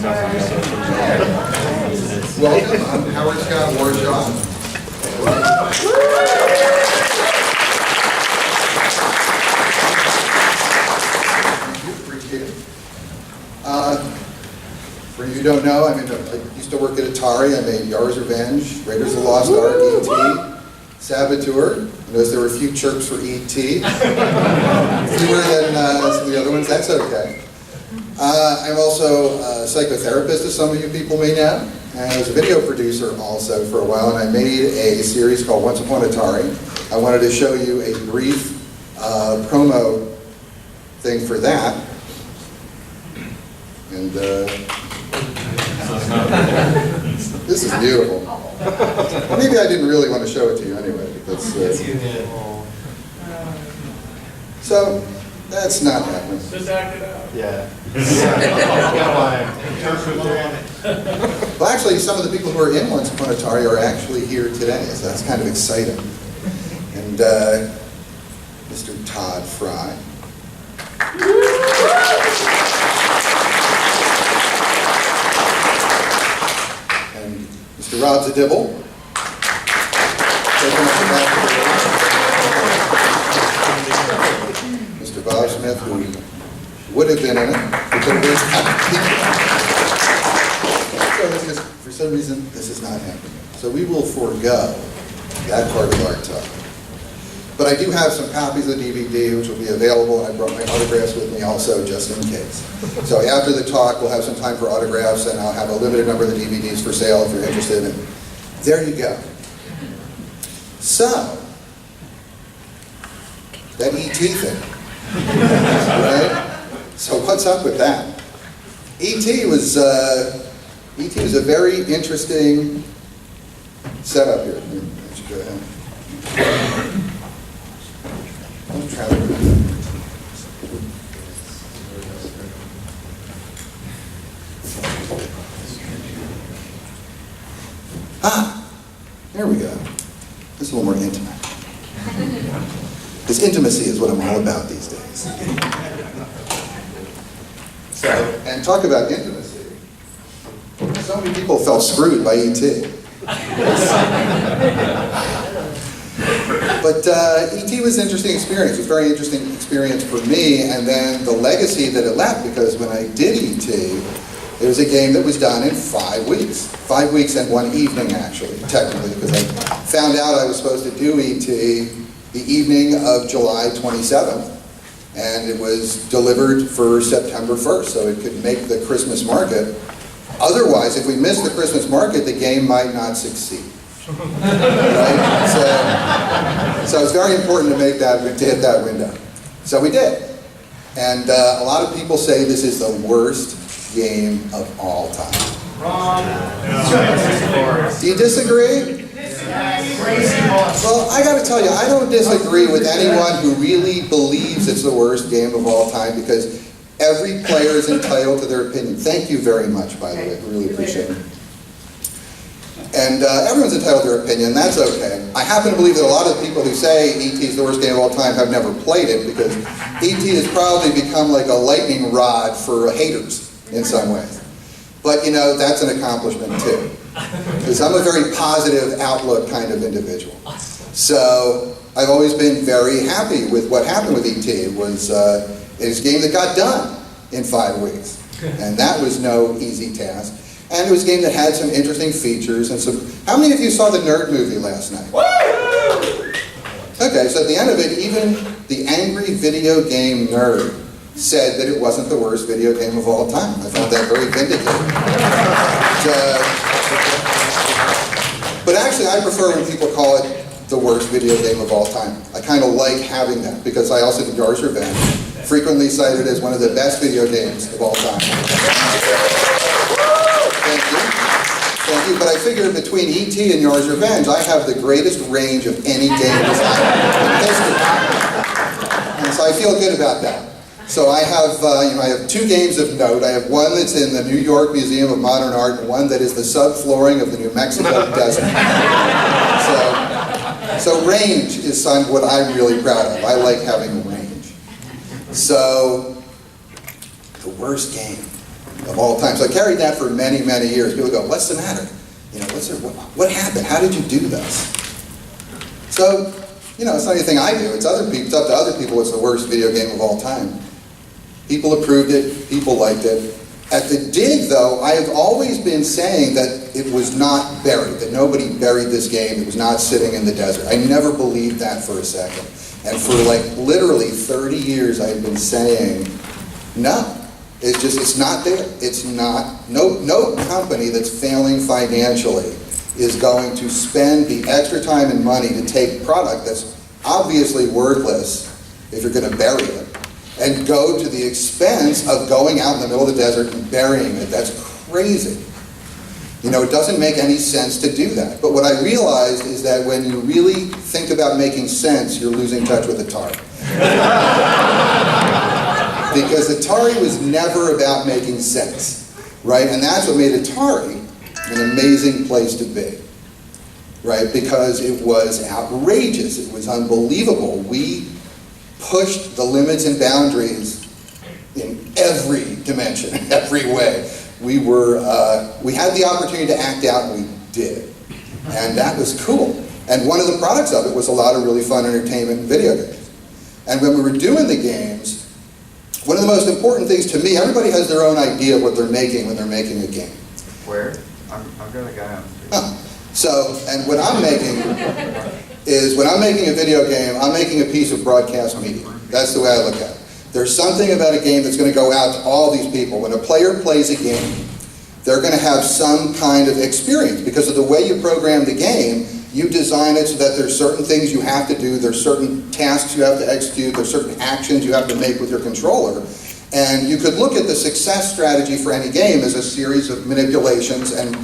Welcome, I'm Howard Scott Warshaw. Appreciate it. For you who don't know, I used to work at Atari. I made Yars' Revenge, Raiders of the Lost Ark, E.T., Saboteur. Notice there were a few chirps for E.T. Fewer than some of the other ones, that's okay. I'm also a psychotherapist, as some of you people may know. And I was a video producer also for a while, and I made a series called Once Upon Atari. I wanted to show you a brief promo thing for that. And this is beautiful. Well, maybe I didn't really want to show it to you anyway, because so that's not happening. Just act it out. Yeah. Well, actually, some of the people who are in Once Upon Atari are actually here today, so that's kind of exciting. And Mr. Todd Fry. And Mr. Rob Zadibble. Mr. Bob Smith, who would have been in it, so for some reason, this is not happening. So we will forego that part of our talk. But I do have some copies of the DVD, which will be available, and I brought my autographs with me also, just in case. So after the talk, we'll have some time for autographs, and I'll have a limited number of the DVDs for sale if you're interested. And there you go. So, that E.T. thing, right? So what's up with that? E.T. was a very interesting setup here. Why don't you go ahead? I'll try to there we go. This is a little more intimate. Because intimacy is what I'm all about these days. So, and talk about intimacy. So many people felt screwed by E.T. But E.T. was an interesting experience. It was a very interesting experience for me, and then the legacy that it left, because when I did E.T., it was a game that was done in 5 weeks. 5 weeks and 1 evening, actually, technically, because I found out I was supposed to do E.T. the evening of July 27th, and it was delivered for September 1st, so it could make the Christmas market. Otherwise, if we missed the Christmas market, the game might not succeed. Right? So it's very important to hit that window. So we did. And a lot of people say this is the worst game of all time. Wrong. Do you disagree? Well, I got to tell you, I don't disagree with anyone who really believes it's the worst game of all time, because every player is entitled to their opinion. Thank you very much, by the way. I really appreciate it. And everyone's entitled to their opinion, that's okay. I happen to believe that a lot of the people who say E.T. is the worst game of all time have never played it, because E.T. has probably become like a lightning rod for haters in some ways. But you know, that's an accomplishment too. Because I'm a very positive outlook kind of individual. So I've always been very happy with what happened with E.T. It was a game that got done in 5 weeks. And that was no easy task. And it was a game that had some interesting features and some... How many of you saw the Nerd movie last night? Okay, so at the end of it, even the angry video game nerd said that it wasn't the worst video game of all time. I found that very vindicating. But actually, I prefer when people call it the worst video game of all time. I kind of like having that, because I also did Yars' Revenge, frequently cited as one of the best video games of all time. Thank you. Thank you. But I figure between E.T. and Yars' Revenge, I have the greatest range of any game design in history. And so I feel good about that. So I have, I have 2 games of note. I have one that's in the New York Museum of Modern Art, and one that is the subflooring of the New Mexico desert. So range is what I'm really proud of. I like having range. So, the worst game. of all time. So I carried that for many, many years. People go, what's the matter? You know, what happened? How did you do this? So, you know, it's not anything I do. It's other people. It's up to other people what's the worst video game of all time. People approved it. People liked it. At the dig, though, I have always been saying that it was not buried, that nobody buried this game. It was not sitting in the desert. I never believed that for a second. And for like literally 30 years, I've been saying, no, it's not there. It's not, no company that's failing financially is going to spend the extra time and money to take product that's obviously worthless if you're going to bury it, and go to the expense of going out in the middle of the desert and burying it. That's crazy. You know, it doesn't make any sense to do that. But what I realized is that when you really think about making sense, you're losing touch with Atari. Because Atari was never about making sense, right? And that's what made Atari an amazing place to be, right? Because it was outrageous. It was unbelievable. We pushed the limits and boundaries in every dimension, every way. We had the opportunity to act out, and we did. And that was cool. And one of the products of it was a lot of really fun entertainment and video games. And when we were doing the games, one of the most important things to me, everybody has their own idea of what they're making when they're making a game. Where? I've got a guy on the street. Oh. So, and what I'm making is, when I'm making a video game, I'm making a piece of broadcast media. That's the way I look at it. There's something about a game that's going to go out to all these people. When a player plays a game, they're going to have some kind of experience. Because of the way you program the game, you design it so that there's certain things you have to do, there's certain tasks you have to execute, there's certain actions you have to make with your controller. And you could look at the success strategy for any game as a series of manipulations and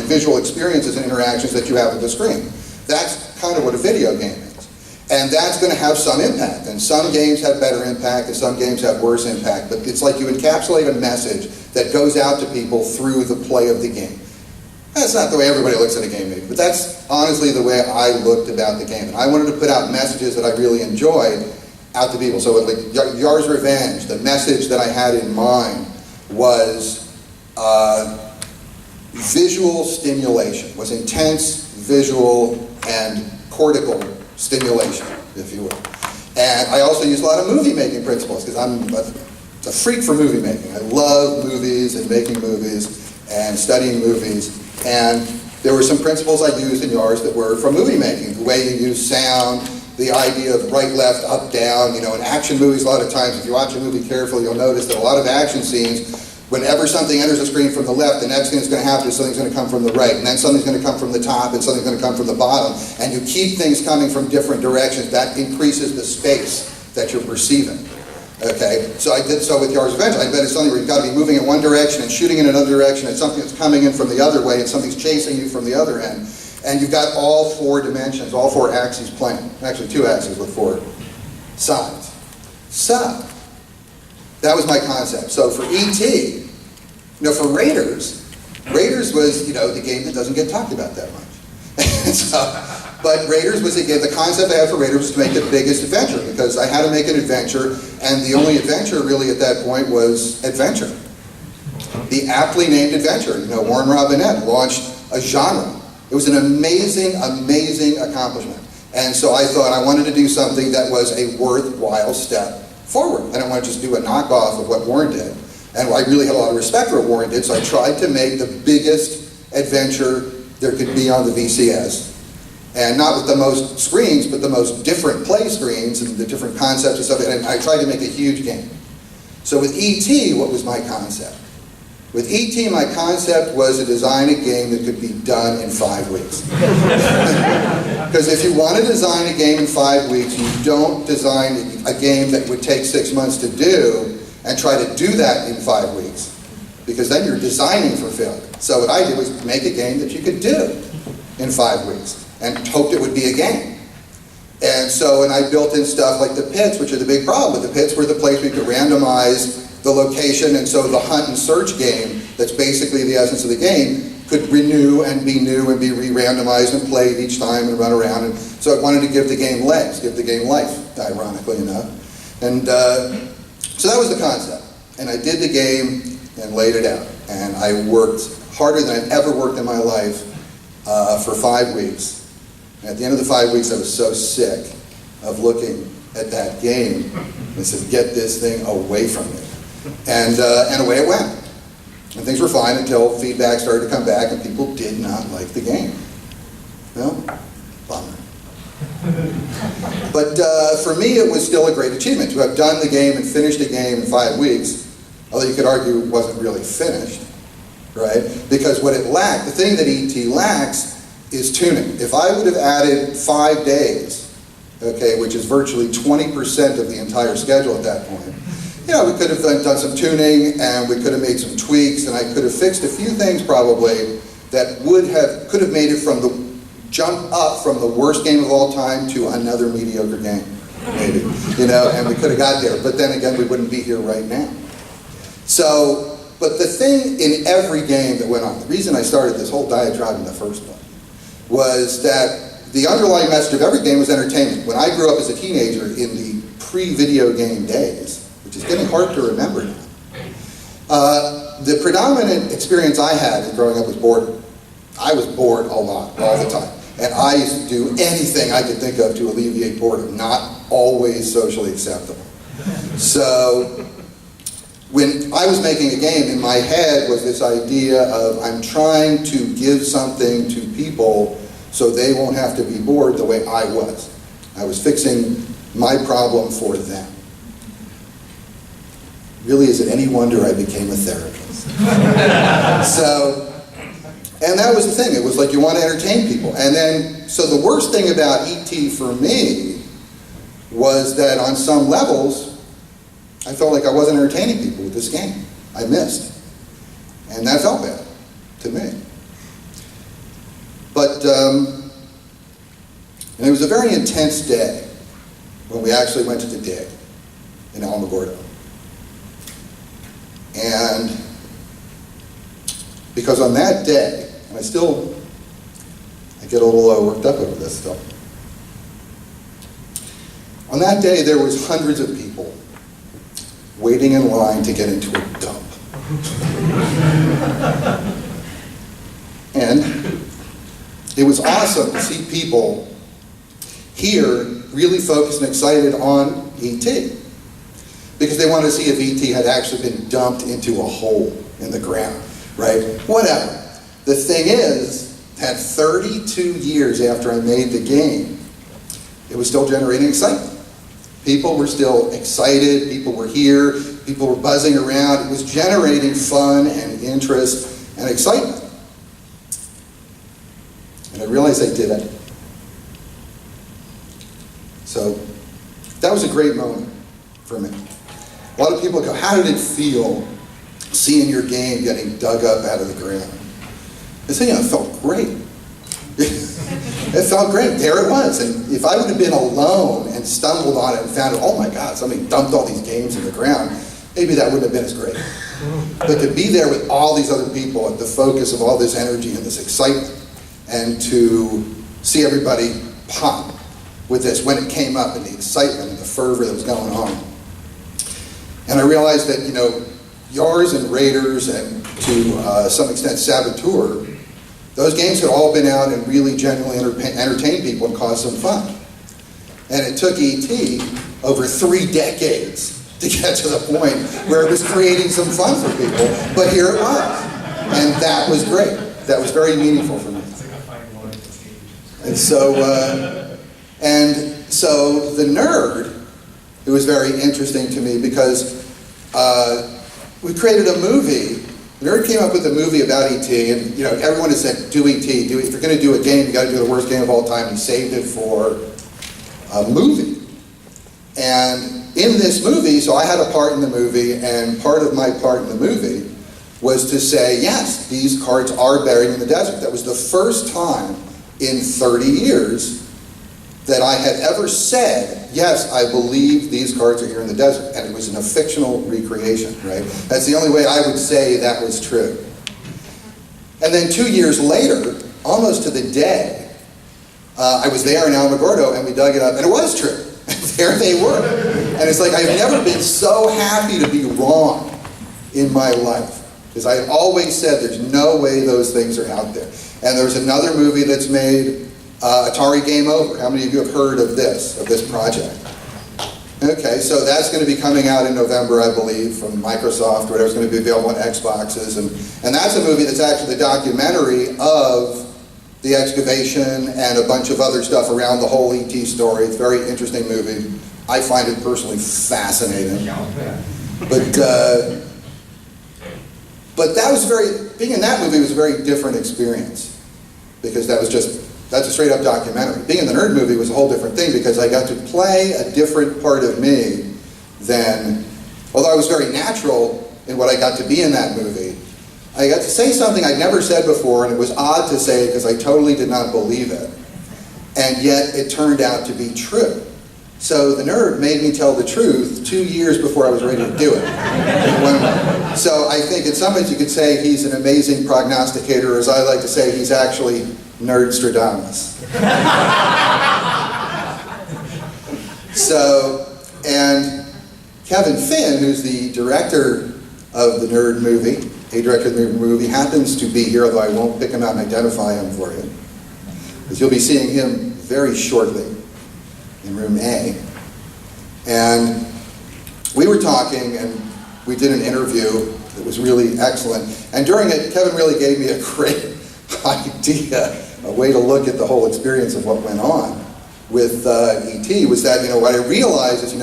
visual experiences and interactions that you have with the screen. That's kind of what a video game is. And that's going to have some impact. And some games have better impact and some games have worse impact. But it's like you encapsulate a message that goes out to people through the play of the game. That's not the way everybody looks at a game, maybe, but that's honestly the way I looked about the game. And I wanted to put out messages that I really enjoyed out to people. So like Yar's Revenge, the message that I had in mind was visual stimulation, was intense visual and cortical stimulation, if you will. And I also use a lot of movie making principles because I'm a freak for movie making. I love movies and making movies and studying movies. And there were some principles I used in Yar's that were from movie making. The way you use sound, the idea of right, left, up, down. You know, in action movies, a lot of times, if you watch a movie carefully, you'll notice that a lot of action scenes, whenever something enters the screen from the left, the next thing that's going to happen is something's going to come from the right, and then something's going to come from the top, and something's going to come from the bottom. And you keep things coming from different directions. That increases the space that you're perceiving. Okay, so I did so with Yar's Revenge. I bet it's something where you've got to be moving in one direction and shooting in another direction, and something that's coming in from the other way, and something's chasing you from the other end. And you've got all four dimensions, all four axes playing. Actually, two axes with four sides. So, that was my concept. So for E.T., you know, for Raiders was, you know, the game that doesn't get talked about that much. But Raiders was a game, the concept I had for Raiders was to make the biggest adventure, because I had to make an adventure, and the only adventure really at that point was adventure. The aptly named adventure. You know, Warren Robinette launched a genre. It was an amazing, amazing accomplishment. And so I thought I wanted to do something that was a worthwhile step forward. I didn't want to just do a knockoff of what Warren did. And I really had a lot of respect for what Warren did, so I tried to make the biggest adventure there could be on the VCS. And not with the most screens, but the most different play screens and the different concepts and stuff. And I tried to make a huge game. So with E.T., what was my concept? With E.T., my concept was to design a game that could be done in 5 weeks. Because if you want to design a game in 5 weeks, you don't design a game that would take 6 months to do and try to do that in 5 weeks. Because then you're designing for failure. So what I did was make a game that you could do in 5 weeks and hoped it would be a game. And I built in stuff like the pits, which are the big problem. But the pits were the place where you could randomize the location, and so the hunt and search game, that's basically the essence of the game, could renew and be new and be re-randomized and played each time and run around. And so I wanted to give the game legs, give the game life, ironically enough. And so that was the concept. And I did the game, and laid it out. And I worked harder than I've ever worked in my life for 5 weeks. And at the end of the 5 weeks, I was so sick of looking at that game. I said, get this thing away from me. And away it went. And things were fine until feedback started to come back and people did not like the game. Well, bummer. But for me, it was still a great achievement to have done the game and finished the game in 5 weeks, although you could argue it wasn't really finished, right? Because what it lacked, the thing that ET lacks, is tuning. If I would have added 5 days, okay, which is virtually 20% of the entire schedule at that point, yeah, we could have done some tuning and we could have made some tweaks and I could have fixed a few things probably that could have made it from the jump up from the worst game of all time to another mediocre game, maybe, and we could have got there. But then again, we wouldn't be here right now. So, but the thing in every game that went on, the reason I started this whole diatribe in the first one, was that the underlying message of every game was entertainment. When I grew up as a teenager in the pre-video game days, which is getting hard to remember now, the predominant experience I had growing up was boredom. I was bored a lot, all the time. And I used to do anything I could think of to alleviate boredom, not always socially acceptable. So when I was making a game, in my head was this idea of I'm trying to give something to people so they won't have to be bored the way I was. I was fixing my problem for them. Really, is it any wonder I became a therapist? And that was the thing. It was like you want to entertain people. And then, so the worst thing about ET for me was that on some levels, I felt like I wasn't entertaining people with this game. I missed. And that felt bad to me. But, and it was a very intense day when we actually went to the dig in Alamogordo. And because on that day, and I get a little worked up over this stuff. On that day, there was hundreds of people waiting in line to get into a dump. And it was awesome to see people here really focused and excited on ET. Because they wanted to see if ET had actually been dumped into a hole in the ground, right? Whatever. The thing is that 32 years after I made the game, it was still generating excitement. People were still excited, people were here, people were buzzing around. It was generating fun and interest and excitement. And I realized I did it. So that was a great moment for me. A lot of people go, how did it feel seeing your game getting dug up out of the ground? I said, it felt great. It felt great. There it was. And if I would have been alone and stumbled on it and found, oh my God, somebody dumped all these games in the ground, maybe that wouldn't have been as great. But to be there with all these other people at the focus of all this energy and this excitement, and to see everybody pop with this when it came up and the excitement and the fervor that was going on. And I realized that, Yars and Raiders and to some extent Saboteur, those games had all been out and really genuinely entertained people and caused some fun. And it took ET over 3 decades to get to the point where it was creating some fun for people, but here it was. And that was great. That was very meaningful for me. And so the nerd, it was very interesting to me because we created a movie. The nerd came up with a movie about ET, and everyone has said, do ET. If you're going to do a game, you got to do the worst game of all time. He saved it for a movie. And in this movie, so I had a part in the movie, and part of my part in the movie was to say, yes, these cards are buried in the desert. That was the first time in 30 years that I had ever said, yes, I believe these cards are here in the desert. And it was in a fictional recreation, right? That's the only way I would say that was true. And then 2 years later, almost to the day, I was there in Alamogordo and we dug it up, and it was true. There they were. And it's like, I've never been so happy to be wrong in my life. Because I always said there's no way those things are out there. And there's another movie that's made, Atari Game Over. How many of you have heard of this project? Okay, so that's going to be coming out in November, I believe, from Microsoft, whatever's going to be available on Xboxes. And that's a movie that's actually the documentary of the excavation and a bunch of other stuff around the whole ET story. It's a very interesting movie. I find it personally fascinating. But that was being in that movie was a very different experience. Because that's a straight up documentary. Being in the nerd movie was a whole different thing because I got to play a different part of me than, although I was very natural in what I got to be in that movie, I got to say something I'd never said before, and it was odd to say because I totally did not believe it. And yet it turned out to be true. So the nerd made me tell the truth 2 years before I was ready to do it. So I think in some ways you could say he's an amazing prognosticator, or as I like to say, he's actually Nerdstradamus. So, and Kevin Finn, who's the director of the nerd movie, a director of the movie, happens to be here, although I won't pick him out and identify him for you. Because you'll be seeing him very shortly in room A. And we were talking, and we did an interview that was really excellent. And during it, Kevin really gave me a great idea, a way to look at the whole experience of what went on with E.T. was that, what I realized is,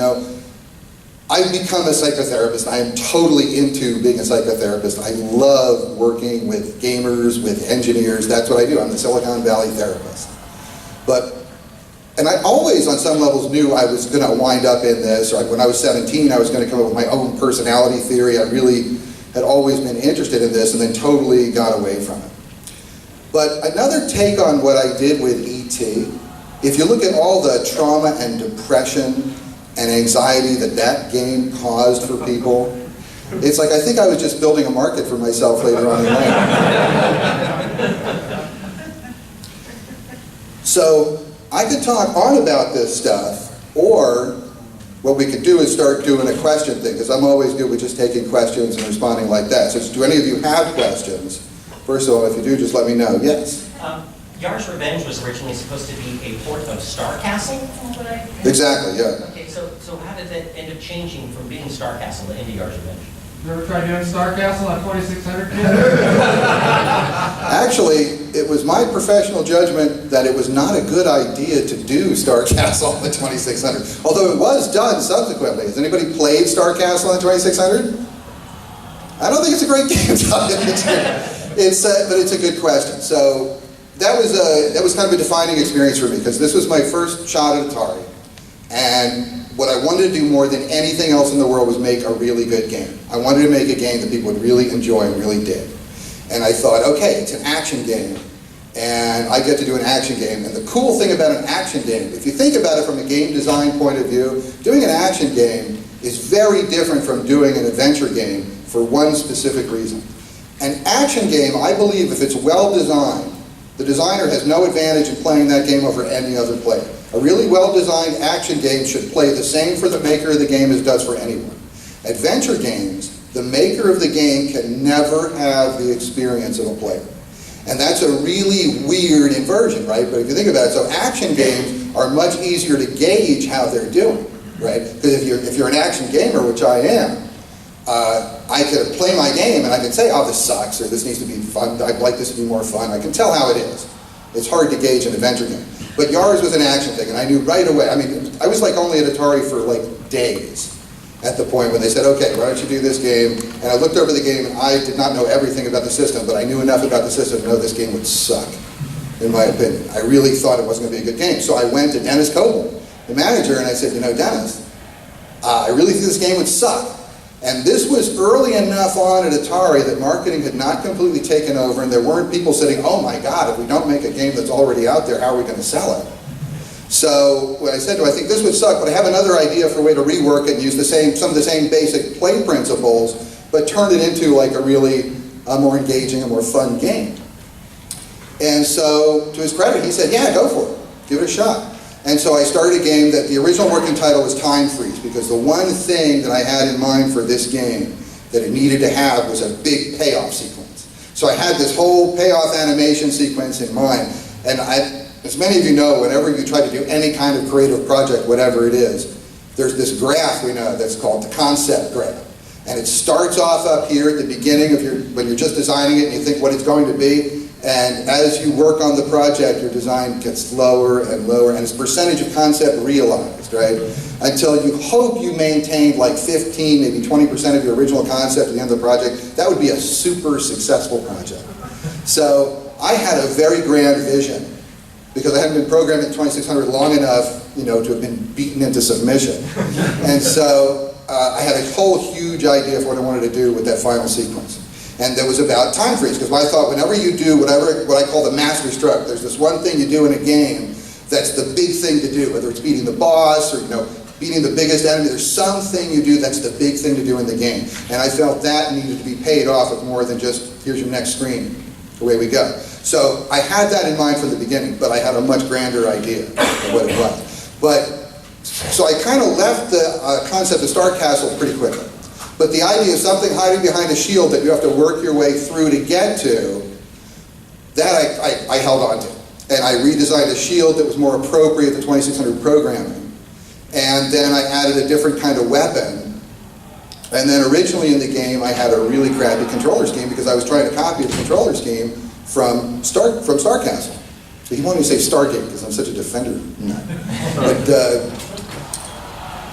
I've become a psychotherapist. I am totally into being a psychotherapist. I love working with gamers, with engineers. That's what I do. I'm the Silicon Valley therapist. And I always, on some levels, knew I was going to wind up in this. Or when I was 17, I was going to come up with my own personality theory. I really had always been interested in this and then totally got away from it. But another take on what I did with E.T., if you look at all the trauma and depression and anxiety that game caused for people, it's like I think I was just building a market for myself later on in life. So I could talk on about this stuff, or what we could do is start doing a question thing, because I'm always good with just taking questions and responding like that. So do any of you have questions? First of all, if you do, just let me know. Yes? Yar's Revenge was originally supposed to be a port of Star Castle, from what I heard? Exactly, yeah. Okay, so how did that end up changing from being Star Castle to Yar's Revenge? You ever tried doing Star Castle on 2600? Actually, it was my professional judgment that it was not a good idea to do Star Castle on the 2600. Although it was done subsequently. Has anybody played Star Castle on the 2600? I don't think it's a great game. But it's a good question. So that was kind of a defining experience for me, because this was my first shot at Atari. And what I wanted to do more than anything else in the world was make a really good game. I wanted to make a game that people would really enjoy and really dig. And I thought, okay, it's an action game, and I get to do an action game. And the cool thing about an action game, if you think about it from a game design point of view, doing an action game is very different from doing an adventure game for one specific reason. An action game, I believe, if it's well designed, the designer has no advantage in playing that game over any other player. A really well-designed action game should play the same for the maker of the game as it does for anyone. Adventure games, the maker of the game can never have the experience of a player. And that's a really weird inversion, right? But if you think about it, so action games are much easier to gauge how they're doing, right? Because if you're an action gamer, which I am, I can play my game and I can say, oh, this sucks, or this needs to be fun, I'd like this to be more fun. I can tell how it is. It's hard to gauge an adventure game. But Yars was an action thing, and I knew right away. I mean, I was like only at Atari for like days at the point when they said, okay, why don't you do this game? And I looked over the game, and I did not know everything about the system, but I knew enough about the system to know this game would suck, in my opinion. I really thought it wasn't going to be a good game. So I went to Dennis Coble, the manager, and I said, Dennis, I really think this game would suck. And this was early enough on at Atari that marketing had not completely taken over, and there weren't people saying, oh my God, if we don't make a game that's already out there, how are we going to sell it? So what I said to him, I think this would suck, but I have another idea for a way to rework it and use some of the same basic play principles, but turn it into like a really more engaging and more fun game. And so, to his credit, he said, yeah, go for it. Give it a shot. And so I started a game that the original working title was Time Freeze, because the one thing that I had in mind for this game that it needed to have was a big payoff sequence. So I had this whole payoff animation sequence in mind, and as many of you know, whenever you try to do any kind of creative project, whatever it is, there's this graph we know that's called the concept graph. And it starts off up here at the beginning of when you're just designing it and you think what it's going to be. And as you work on the project, your design gets lower and lower, and it's percentage of concept realized, right? Until you hope you maintained like 15, maybe 20% of your original concept at the end of the project. That would be a super successful project. So I had a very grand vision, because I hadn't been programming 2600 long enough, to have been beaten into submission. And so I had a whole huge idea for what I wanted to do with that final sequence. And that was about time freeze, because I thought whenever you do what I call the master stroke, there's this one thing you do in a game that's the big thing to do, whether it's beating the boss or beating the biggest enemy. There's something you do that's the big thing to do in the game. And I felt that needed to be paid off with more than just, here's your next screen, away we go. So I had that in mind from the beginning, but I had a much grander idea of what it was. So I kind of left the concept of Star Castle pretty quickly. But the idea of something hiding behind a shield that you have to work your way through to get to, that I held on to. And I redesigned a shield that was more appropriate to 2600 programming. And then I added a different kind of weapon. And then originally in the game, I had a really crappy controller scheme because I was trying to copy the controller scheme from Star Castle. So he wanted to say Stargate because I'm such a defender. No.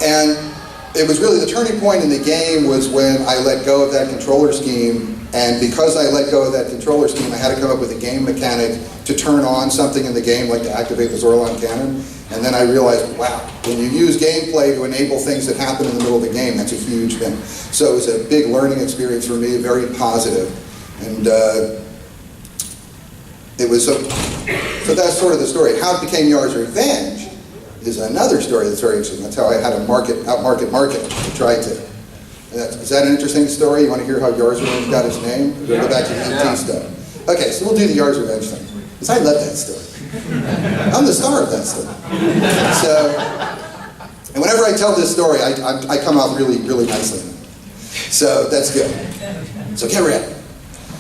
And it was really the turning point in the game was when I let go of that controller scheme, and because I let go of that controller scheme, I had to come up with a game mechanic to turn on something in the game, like to activate the Zorlon cannon. And then I realized, wow, when you use gameplay to enable things that happen in the middle of the game, that's a huge thing. So it was a big learning experience for me, very positive. And it was so that's sort of the story. How it became Yar's Revenge is another story that's very interesting. That's how I had to out-market to try to. Is that an interesting story? You want to hear how Yar's Revenge got its name? We'll go back to the ET stuff. Okay, so we'll do the Yar's Revenge thing. Because I love that story. I'm the star of that story. So, and whenever I tell this story, I come off really, really nicely. So that's good. So get ready.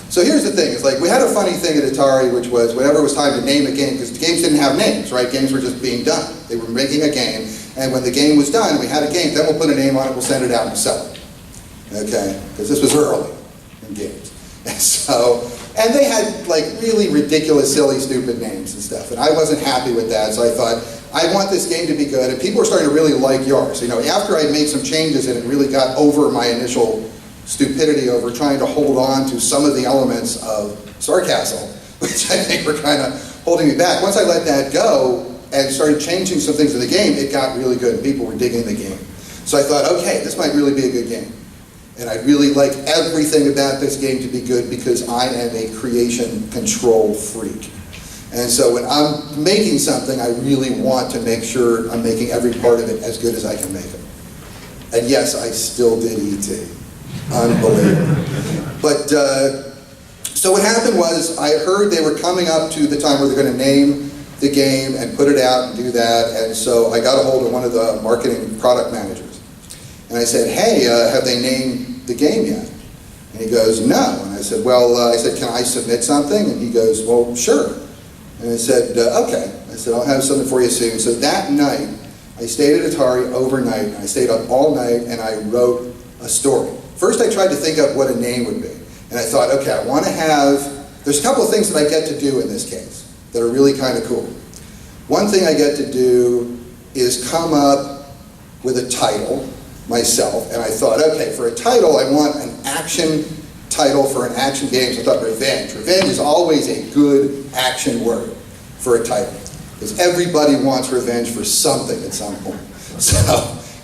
So here's the thing, it's like we had a funny thing at Atari, which was whenever it was time to name a game, because the games didn't have names, right? Games were just being done. They were making a game, and when the game was done, we had a game, then we'll put a name on it, we'll send it out and sell it. Okay? Because this was early in games. And they had like really ridiculous, silly, stupid names and stuff, and I wasn't happy with that, so I thought, I want this game to be good, and people were starting to really like Yars. After I made some changes and it really got over my initial stupidity over trying to hold on to some of the elements of Star Castle, which I think were kind of holding me back. Once I let that go and started changing some things in the game, it got really good and people were digging the game. So I thought, okay, this might really be a good game. And I really like everything about this game to be good because I am a creation control freak. And so when I'm making something, I really want to make sure I'm making every part of it as good as I can make it. And yes, I still did E.T. Unbelievable. But, so what happened was, I heard they were coming up to the time where they're going to name the game and put it out and do that, and so I got a hold of one of the marketing product managers. And I said, hey, have they named the game yet? And he goes, no. And I said, well, can I submit something? And he goes, well, sure. And I said, okay. I said, I'll have something for you soon. So that night, I stayed at Atari overnight, and I stayed up all night, and I wrote a story. First, I tried to think of what a name would be. And I thought, okay, I want to have, there's a couple of things that I get to do in this case that are really kind of cool. One thing I get to do is come up with a title myself. And I thought, okay, for a title, I want an action title for an action game. So I thought revenge. Revenge is always a good action word for a title. Because everybody wants revenge for something at some point. So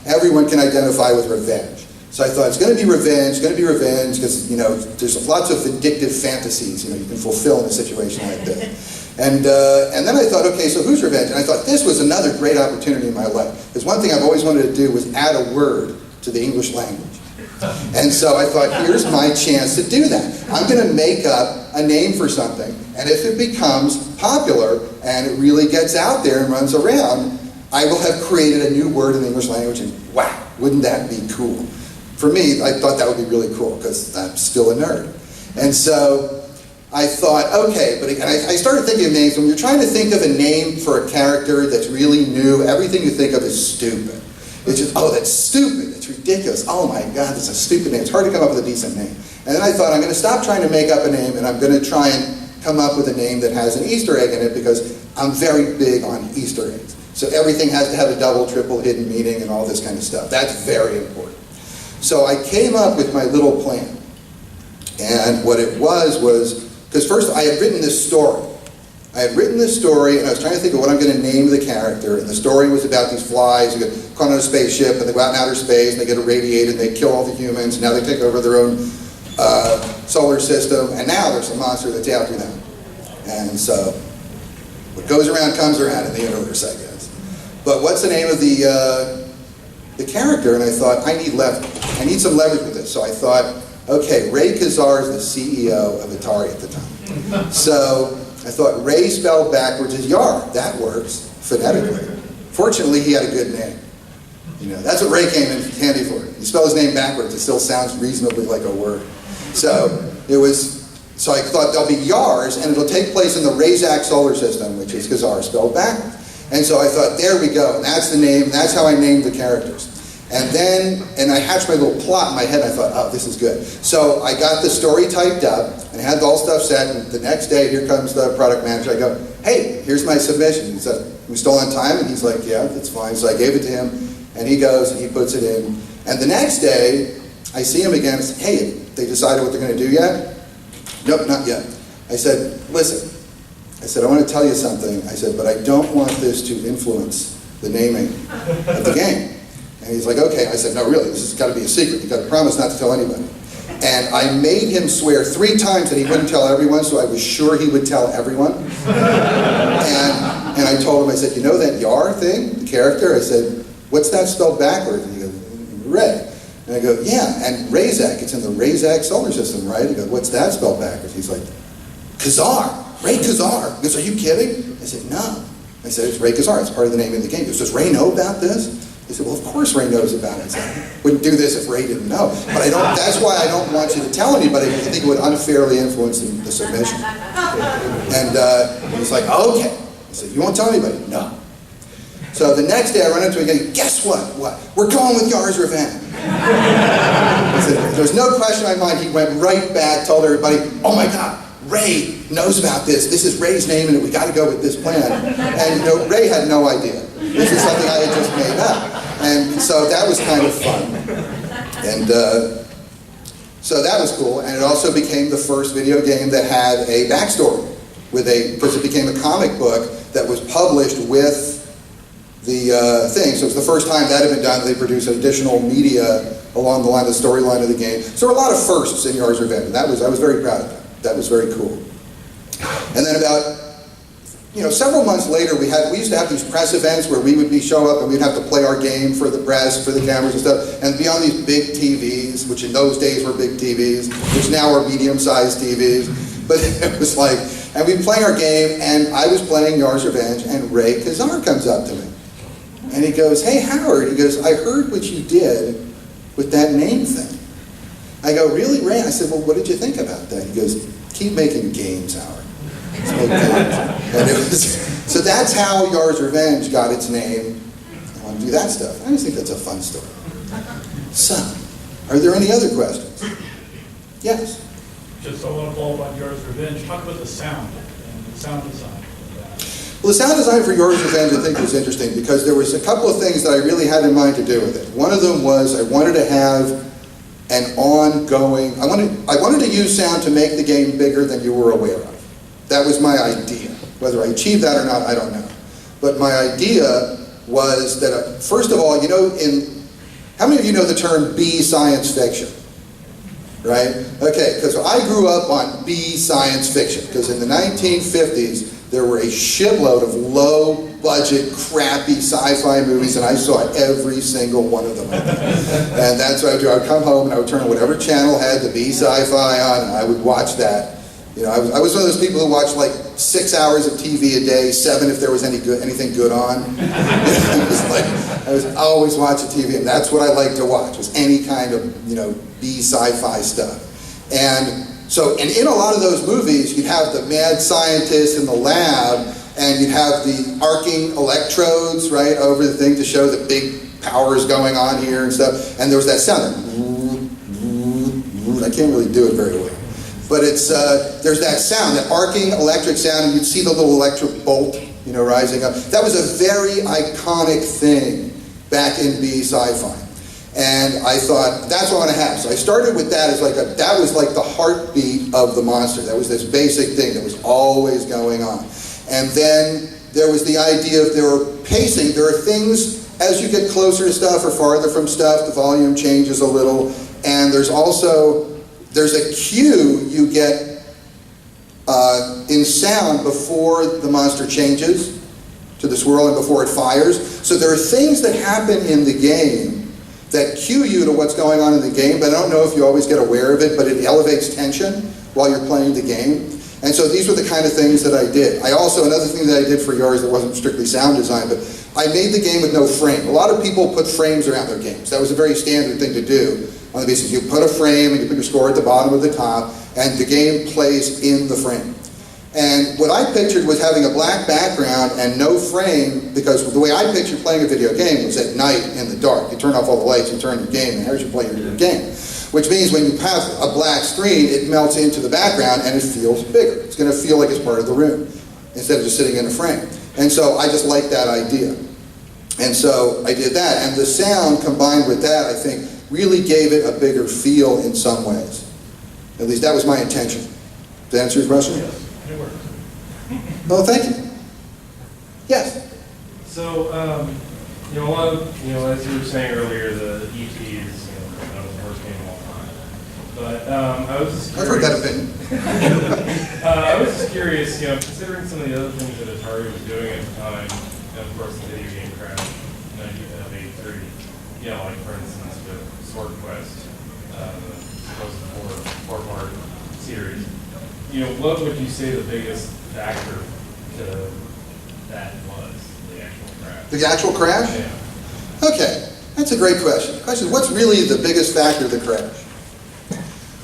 everyone can identify with revenge. So I thought, it's going to be revenge, because, there's lots of vindictive fantasies, you can fulfill in a situation like this. And then I thought, okay, so who's revenge? And I thought this was another great opportunity in my life. Because one thing I've always wanted to do was add a word to the English language. And so I thought, here's my chance to do that. I'm going to make up a name for something, and if it becomes popular and it really gets out there and runs around, I will have created a new word in the English language, and wow, wouldn't that be cool? for me, I thought that would be really cool because I'm still a nerd. And so I thought, okay, and I started thinking of names. When you're trying to think of a name for a character that's really new, everything you think of is stupid. It's just, oh, that's stupid, it's ridiculous. Oh my God, that's a stupid name. It's hard to come up with a decent name. And then I thought, I'm going to stop trying to make up a name, and I'm going to try and come up with a name that has an Easter egg in it, because I'm very big on Easter eggs. So everything has to have a double, triple hidden meaning and all this kind of stuff. That's very important. So I came up with my little plan. And what it was, because first I had written this story. And I was trying to think of what I'm going to name the character. And the story was about these flies who get caught on a spaceship, and they go out in outer space, and they get irradiated, and they kill all the humans, and now they take over their own solar system, and now there's a monster that's after them. And so, what goes around comes around in the universe, I guess. But what's the name of the character? And I thought, I need some leverage with this. So I thought, okay, Ray Kazar is the CEO of Atari at the time. So I thought Ray spelled backwards is Yar. That works phonetically. Fortunately, he had a good name. You know, that's what Ray came in handy for. You spell his name backwards, it still sounds reasonably like a word. So I thought there'll be Yars, and it'll take place in the Razak solar system, which is Kazar spelled backwards. And so I thought, there we go. And that's the name. That's how I named the characters. And I hatched my little plot in my head. I thought, oh, this is good. So I got the story typed up and had all stuff set. And the next day, here comes the product manager. I go, hey, here's my submission. He said, we still on time? And he's like, yeah, that's fine. So I gave it to him, and he goes and he puts it in. And the next day, I see him again. I said, hey, they decided what they're going to do yet? Nope, not yet. I said, listen. I said, I want to tell you something. I said, but I don't want this to influence the naming of the game. And he's like, okay. I said, no, really, this has got to be a secret. You've got to promise not to tell anybody. And I made him swear 3 times that he wouldn't tell everyone, so I was sure he would tell everyone. And I told him, I said, you know that Yar thing, the character? I said, what's that spelled backwards? And he goes, Ray. And I go, yeah, and Razak, it's in the Razak solar system, right? He goes, what's that spelled backwards? He's like, Kazar, Ray Kazar. He goes, are you kidding? I said, no. I said, it's Ray Kazar, it's part of the name of the game. He goes, does Ray know about this? He said, well, of course Ray knows about it. I said, I wouldn't do this if Ray didn't know. But that's why I don't want you to tell anybody, because I think it would unfairly influence the submission. And he was like, okay. I said, you won't tell anybody? No. So the next day I run into him again, guess what? What? We're going with Yar's Revenge. I said, there's no question in my mind. He went right back, told everybody, oh my God, Ray knows about this. This is Ray's name, and we got to go with this plan. And you know, Ray had no idea. This is something I had just made up. And so that was kind of fun. And so that was cool. And it also became the first video game that had a backstory, because it became a comic book that was published with the thing. So it was the first time that had been done. They produced additional media along the line, the storyline of the game. So there were a lot of firsts in Yar's Revenge, and I was very proud of that. That was very cool. And then about, several months later, we used to have these press events where we would show up and we'd have to play our game for the press, for the cameras and stuff, and be on these big TVs, which in those days were big TVs, which now are medium-sized TVs. But it was like, and we'd play our game, and I was playing Yar's Revenge, and Ray Kazar comes up to me. And he goes, hey, Howard, he goes, I heard what you did with that name thing. I go, really, Ray? I said, well, what did you think about that? He goes, keep making games, Howard. And so that's how Yar's Revenge got its name. I want to do that stuff. I just think that's a fun story. So, are there any other questions? Yes? Just I want to follow up on Yar's Revenge. Talk about the sound and the sound design. Well, the sound design for Yar's Revenge I think was interesting because there was a couple of things that I really had in mind to do with it. One of them was I wanted to have an ongoing, I wanted to use sound to make the game bigger than you were aware of. That was my idea. Whether I achieved that or not, I don't know. But my idea was that, first of all, how many of you know the term B science fiction? Right? Okay, because I grew up on B science fiction, because in the 1950s, there were a shitload of low-budget, crappy sci-fi movies, and I saw every single one of them. And that's what I would do. I would come home, and I would turn on whatever channel had the B sci-fi on, and I would watch that. You know, I was one of those people who watched like 6 hours of TV a day, 7 if there was anything good on. It was like, I was always watching TV, and that's what I like to watch, was any kind of, you know, B sci-fi stuff. And in a lot of those movies, you'd have the mad scientist in the lab, and you'd have the arcing electrodes, right, over the thing to show the big powers going on here and stuff. And there was that sound, I can't really do it very well. But it's, there's that sound, that arcing electric sound, and you'd see the little electric bolt, you know, rising up. That was a very iconic thing back in B sci-fi. And I thought, that's what I want to have. So I started with that as that was like the heartbeat of the monster. That was this basic thing that was always going on. And then there was the idea of there were pacing. There are things, as you get closer to stuff or farther from stuff, the volume changes a little. And there's a cue you get in sound before the monster changes to the swirl and before it fires. So there are things that happen in the game that cue you to what's going on in the game, but I don't know if you always get aware of it, but it elevates tension while you're playing the game. And so these were the kind of things that I did. Another thing that I did for yours that wasn't strictly sound design, but I made the game with no frame. A lot of people put frames around their games. That was a very standard thing to do. On the basis, you put a frame and you put your score at the bottom or the top, and the game plays in the frame. And what I pictured was having a black background and no frame, because the way I pictured playing a video game was at night in the dark. You turn off all the lights, you turn your game, and here's you play your game. Which means when you have a black screen, it melts into the background and it feels bigger. It's going to feel like it's part of the room, instead of just sitting in a frame. And so I just liked that idea. And so I did that. And the sound combined with that, I think, really gave it a bigger feel in some ways. At least that was my intention. Does that answer your question? Yes, it works. Oh, thank you. Yes? So, a lot of, as you were saying earlier, the ET is, not the worst game of all time. But I was just curious. I've heard that opinion. I was just curious, considering some of the other things that Atari was doing at the time, and of course the video game crash of 83, like for instance the Sword Quest, the supposed four-part series. What would you say the biggest factor to that was, the actual crash? The actual crash? Yeah. Okay, that's a great question. The question is, what's really the biggest factor of the crash?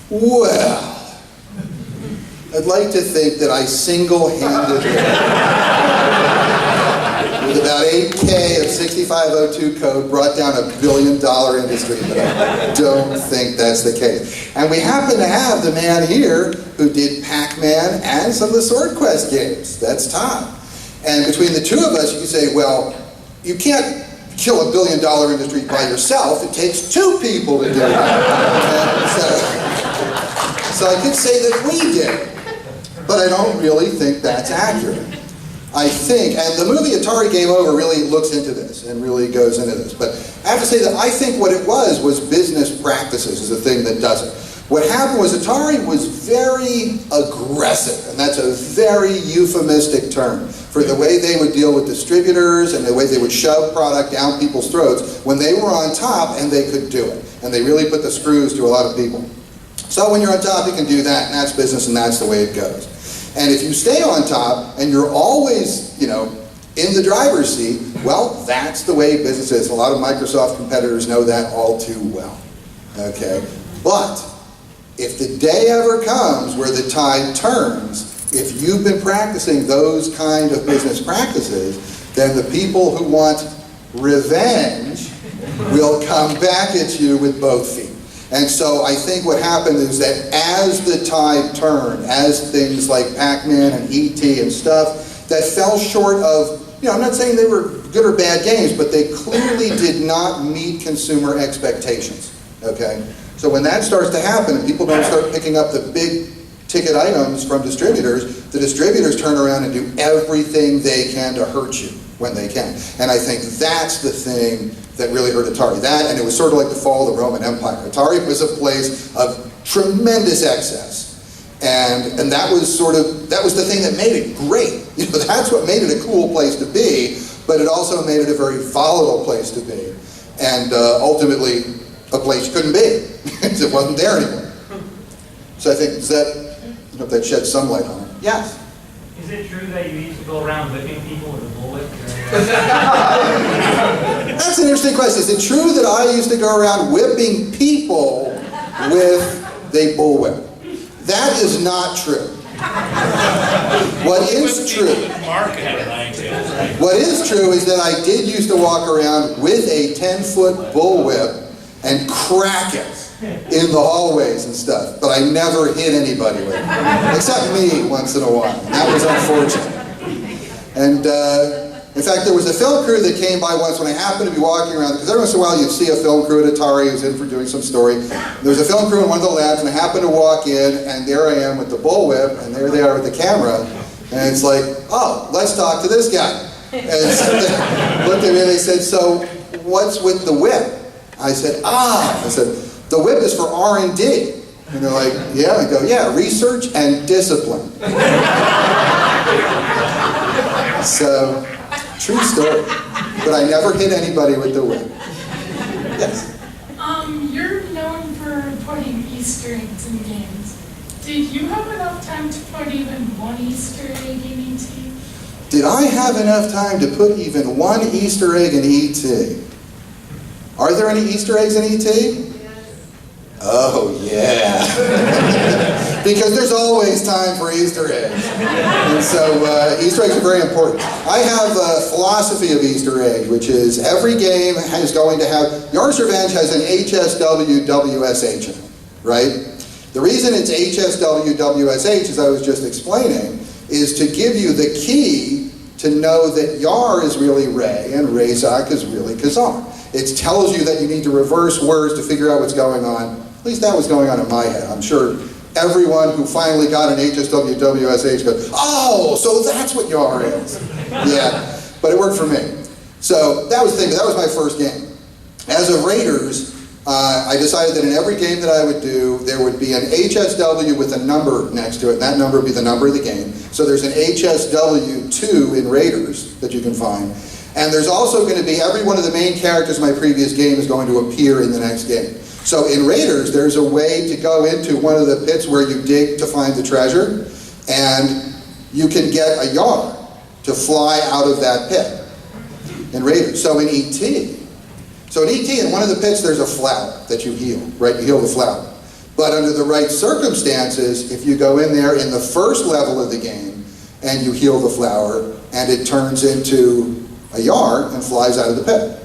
Well, I'd like to think that I single-handedly, with about 8K of 6502 code, brought down $1 billion industry, but I don't think that's the case. And we happen to have the man here who did Pac-Man and some of the Sword Quest games. That's Tom. And between the two of us, you can say, well, you can't kill $1 billion industry by yourself. It takes two people to do it. So I could say that we did, but I don't really think that's accurate. I think, and the movie Atari Game Over really looks into this and really goes into this, but I have to say that I think what it was business practices is the thing that does it. What happened was Atari was very aggressive, and that's a very euphemistic term for the way they would deal with distributors and the way they would shove product down people's throats when they were on top and they could do it. And they really put the screws to a lot of people. So when you're on top, you can do that, and that's business, and that's the way it goes. And if you stay on top and you're always, in the driver's seat, well, that's the way business is. A lot of Microsoft competitors know that all too well. Okay? But if the day ever comes where the tide turns, if you've been practicing those kind of business practices, then the people who want revenge will come back at you with both feet. And so I think what happened is that as the tide turned, as things like Pac-Man and E.T. and stuff that fell short of, I'm not saying they were good or bad games, but they clearly did not meet consumer expectations, okay? So when that starts to happen and people don't start picking up the big ticket items from distributors, the distributors turn around and do everything they can to hurt you when they can. And I think that's the thing that really hurt Atari. That, and it was sort of like the fall of the Roman Empire. Atari was a place of tremendous excess. And that was the thing that made it great. That's what made it a cool place to be, but it also made it a very volatile place to be. And ultimately, a place you couldn't be, because it wasn't there anymore. So I think, does that I hope that sheds some light on it. Yes? Is it true that you used to go around whipping people with a bullwhip? That's an interesting question. Is it true that I used to go around whipping people with a bullwhip? That is not true. What is true? What is true is that I did used to walk around with a 10-foot bullwhip and crack it in the hallways and stuff, but I never hit anybody with it, except me once in a while. And that was unfortunate. And in fact, there was a film crew that came by once when I happened to be walking around, because every once in a while you'd see a film crew at Atari who's in for doing some story. There was a film crew in one of the labs, and I happened to walk in, and there I am with the bullwhip, and there they are with the camera, and it's like, oh, let's talk to this guy. And so they looked at me and they said, so what's with the whip? I said, I said, the whip is for R&D. And they're like, yeah? I go, yeah, research and discipline. So, true story. But I never hit anybody with the whip. Yes? You're known for putting Easter eggs in games. Did you have enough time to put even one Easter egg in E.T.? Did I have enough time to put even one Easter egg in E.T.? Are there any Easter eggs in E.T.? Oh, yeah. Because there's always time for Easter eggs. And so Easter eggs are very important. I have a philosophy of Easter egg, which is every game is going to have, Yard's Revenge has an HSW WSH in it, right? The reason it's HSW WSH, as I was just explaining, is to give you the key to know that Yar is really Ray and Razak is really Kazar. It tells you that you need to reverse words to figure out what's going on. At least that was going on in my head. I'm sure everyone who finally got an HSW WSH goes, oh, so that's what Yar is. Yeah, but it worked for me. So that was the thing, that was my first game. As of Raiders, I decided that in every game that I would do, there would be an HSW with a number next to it, and that number would be the number of the game. So there's an HSW2 in Raiders that you can find. And there's also going to be, every one of the main characters in my previous game is going to appear in the next game. So in Raiders, there's a way to go into one of the pits where you dig to find the treasure, and you can get a Yar to fly out of that pit in Raiders. So in E.T., in one of the pits, there's a flower that you heal, right? You heal the flower. But under the right circumstances, if you go in there in the first level of the game, and you heal the flower, and it turns into a Yar and flies out of the pit.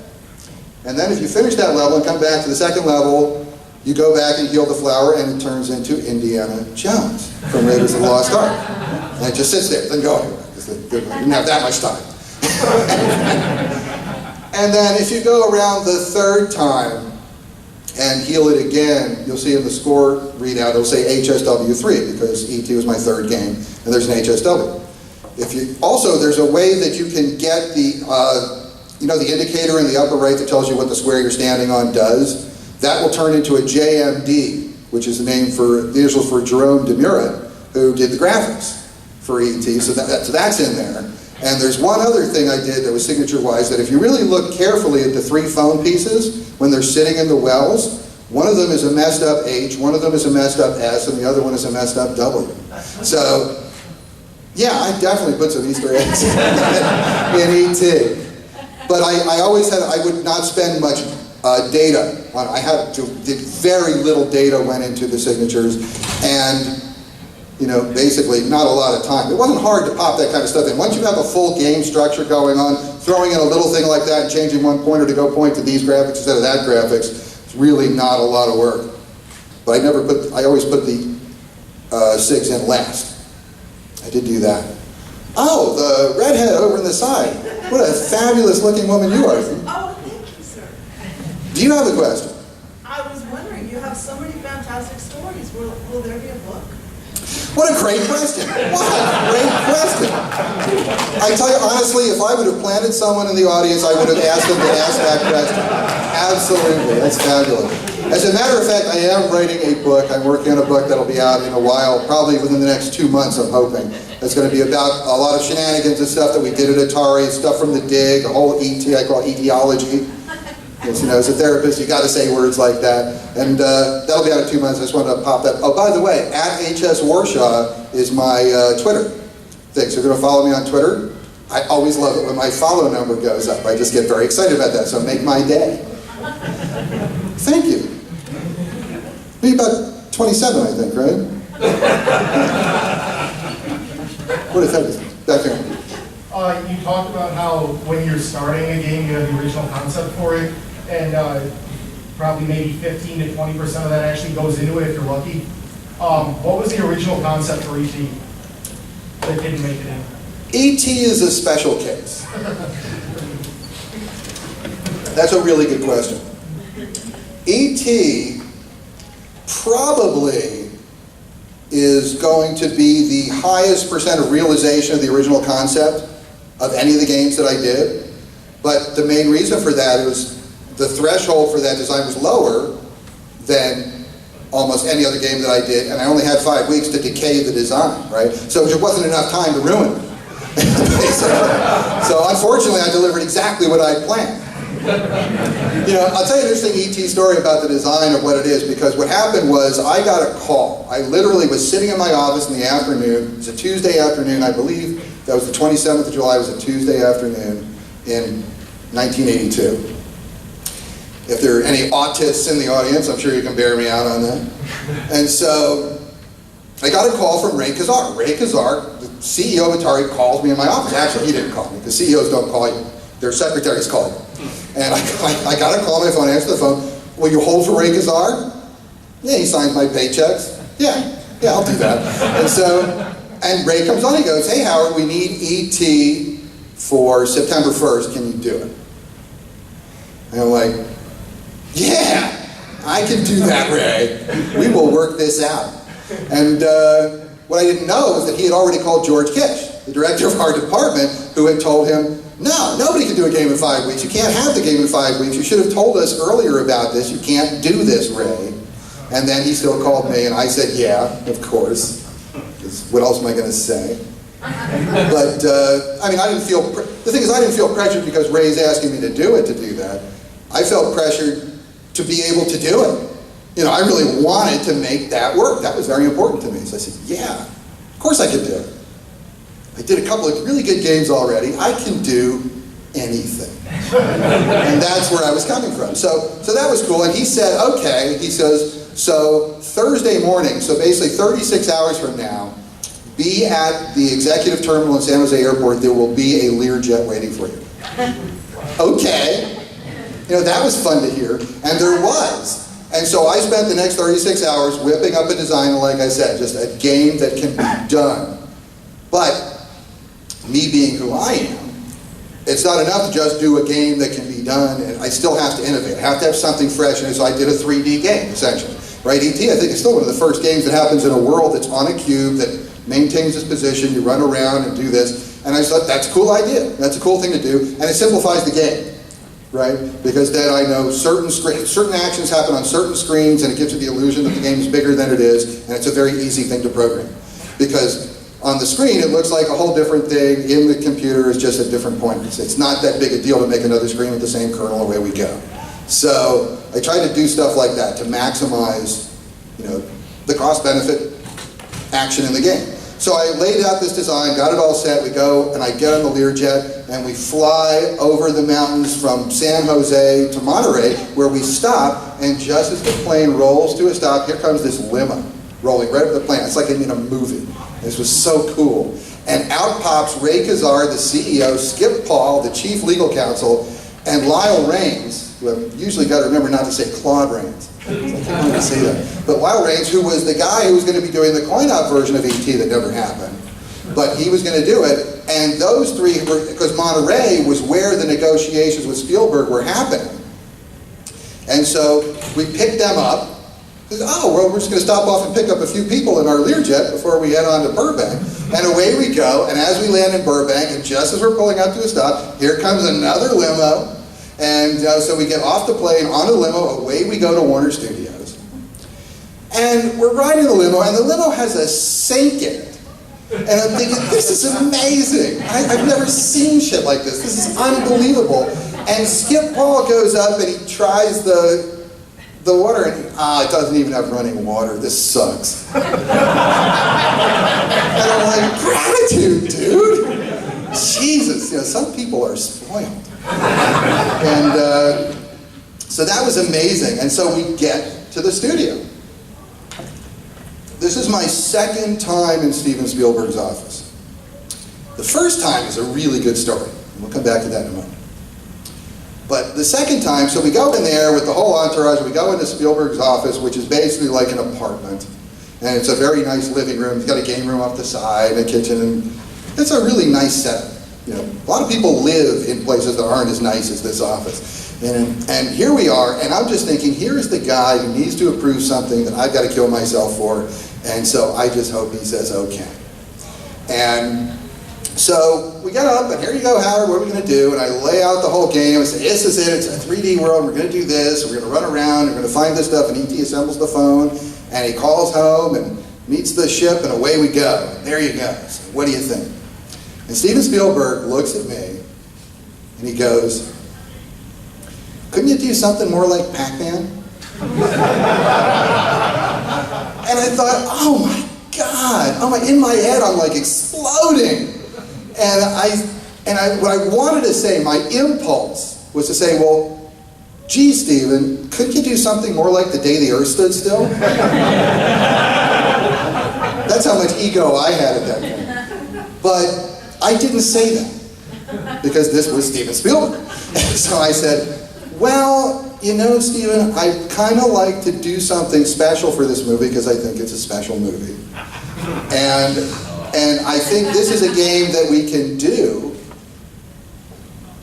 And then if you finish that level and come back to the second level, you go back and heal the flower, and it turns into Indiana Jones from Raiders of the Lost Ark. And it just sits there, doesn't go anywhere, because you didn't have that much time. And then if you go around the third time and heal it again, you'll see in the score readout, it'll say HSW3, because E.T. was my third game, and there's an HSW. Also, there's a way that you can get the the indicator in the upper right that tells you what the square you're standing on does. That will turn into a JMD, which is the initials for Jerome Demura, who did the graphics for E.T., so that's in there. And there's one other thing I did that was signature-wise, that if you really look carefully at the three phone pieces, when they're sitting in the wells, one of them is a messed up H, one of them is a messed up S, and the other one is a messed up W. So, yeah, I definitely put some Easter eggs in E.T. But I always had, I would not spend much data on it. Very little data went into the signatures, and basically not a lot of time. It wasn't hard to pop that kind of stuff in. Once you have a full game structure going on, throwing in a little thing like that and changing one pointer to go point to these graphics instead of that graphics, it's really not a lot of work. But I always put the SIGs in last. I did do that. Oh, the redhead over on the side. What a fabulous looking woman you are. Oh, thank you, sir. Do you have a question? I was wondering, you have so many fantastic stories. Will there be a book? What a great question. What a great question. I tell you honestly, if I would have planted someone in the audience, I would have asked them to ask that question. Absolutely, that's fabulous. As a matter of fact, I am writing a book. I'm working on a book that'll be out in a while, probably within the next 2 months, I'm hoping. It's going to be about a lot of shenanigans and stuff that we did at Atari, stuff from the dig, a whole ET, I call it etiology. Because, as a therapist, you got to say words like that. And that'll be out in 2 months. I just wanted to pop that. Oh, by the way, at HS Warshaw is my Twitter thing. So if you're going to follow me on Twitter, I always love it when my follow number goes up. I just get very excited about that. So make my day. Thank you. Be about 27, I think, right? What is that? Back there. You talked about how when you're starting a game, you have the original concept for it, and probably maybe 15 to 20% of that actually goes into it if you're lucky. What was the original concept for ET that didn't make it in? ET is a special case. That's a really good question. ET probably is going to be the highest percent of realization of the original concept of any of the games that I did. But the main reason for that was the threshold for that design was lower than almost any other game that I did, and I only had 5 weeks to decay the design, right? So there wasn't enough time to ruin it. So unfortunately, I delivered exactly what I planned. I'll tell you an interesting ET story about the design of what it is, because what happened was I got a call. I literally was sitting in my office in the afternoon. It was a Tuesday afternoon, I believe. That was the 27th of July. It was a Tuesday afternoon in 1982. If there are any autists in the audience, I'm sure you can bear me out on that. And so I got a call from Ray Kazar. Ray Kazar, the CEO of Atari, calls me in my office. Actually, he didn't call me, because CEOs don't call you. Their secretaries call you. And I got a call on my phone, answered the phone. Will you hold for Ray Kazar? Yeah, he signs my paychecks. Yeah, I'll do that. And Ray comes on, he goes, hey Howard, we need ET for September 1st, can you do it? And I'm like, yeah, I can do that, Ray. We will work this out. And what I didn't know was that he had already called George Kish, the director of our department, who had told him, no, nobody can do a game in 5 weeks. You can't have the game in 5 weeks. You should have told us earlier about this. You can't do this, Ray. And then he still called me, and I said, yeah, of course. Because what else am I going to say? But, I didn't feel, the thing is, I didn't feel pressured because Ray's asking me to do that. I felt pressured to be able to do it. I really wanted to make that work. That was very important to me. So I said, yeah, of course I could do it. I did a couple of really good games already. I can do anything. And that's where I was coming from. So that was cool. And he said, okay, he says, so Thursday morning, so basically 36 hours from now, be at the executive terminal in San Jose Airport. There will be a Learjet waiting for you. Okay. That was fun to hear. And there was. And so I spent the next 36 hours whipping up a design, like I said, just a game that can be done. But me being who I am, it's not enough to just do a game that can be done, and I still have to innovate. I have to have something fresh, and so I did a 3D game, essentially. Right, ET, I think, is still one of the first games that happens in a world that's on a cube, that maintains its position, you run around and do this, and I just thought, that's a cool idea, that's a cool thing to do, and it simplifies the game, right? Because then I know certain actions happen on certain screens, and it gives you the illusion that the game is bigger than it is, and it's a very easy thing to program. Because on the screen, it looks like a whole different thing. In the computer, it's just at different points. It's not that big a deal to make another screen with the same kernel, away we go. So I try to do stuff like that to maximize, the cost-benefit action in the game. So I laid out this design, got it all set. We go, and I get on the Learjet, and we fly over the mountains from San Jose to Monterey, where we stop, and just as the plane rolls to a stop, here comes this limo rolling right over the plane. It's like I'm in a movie. This was so cool. And out pops Ray Kazar, the CEO, Skip Paul, the chief legal counsel, and Lyle Raines, who I've usually got to remember not to say Claude Rains. I can't remember to say that. But Lyle Raines, who was the guy who was going to be doing the coin-op version of ET that never happened. But he was going to do it. And those three were, because Monterey was where the negotiations with Spielberg were happening. And so we picked them up. Oh, well, we're just going to stop off and pick up a few people in our Learjet before we head on to Burbank. And away we go, and as we land in Burbank, and just as we're pulling up to a stop, here comes another limo. And so we get off the plane, on the limo, away we go to Warner Studios. And we're riding the limo, and the limo has a sink in it. And I'm thinking, this is amazing. I've never seen shit like this. This is unbelievable. And Skip Paul goes up and he tries the water and it doesn't even have running water. This sucks. And I'm like, gratitude, dude. Jesus, some people are spoiled. And so that was amazing. And so we get to the studio. This is my second time in Steven Spielberg's office. The first time is a really good story. We'll come back to that in a moment. But the second time, so we go in there with the whole entourage, we go into Spielberg's office, which is basically like an apartment. And it's a very nice living room. He's got a game room off the side, and a kitchen, and it's a really nice setup. A lot of people live in places that aren't as nice as this office. And here we are, and I'm just thinking, here is the guy who needs to approve something that I've got to kill myself for, and so I just hope he says okay. And so we get up, and here you go, Howard, what are we going to do? And I lay out the whole game. I say, this is it. It's a 3D world. We're going to do this. We're going to run around. We're going to find this stuff. And E.T. assembles the phone, and he calls home and meets the ship, and away we go. And there you go. So what do you think? And Steven Spielberg looks at me, and he goes, couldn't you do something more like Pac-Man? And I thought, oh my God. In my head, I'm like exploding. And what I wanted to say, my impulse was to say, well, gee, Steven, couldn't you do something more like The Day the Earth Stood Still? That's how much ego I had at that point. But I didn't say that, because this was Steven Spielberg. So I said, well, Steven, I'd kind of like to do something special for this movie, because I think it's a special movie. And I think this is a game that we can do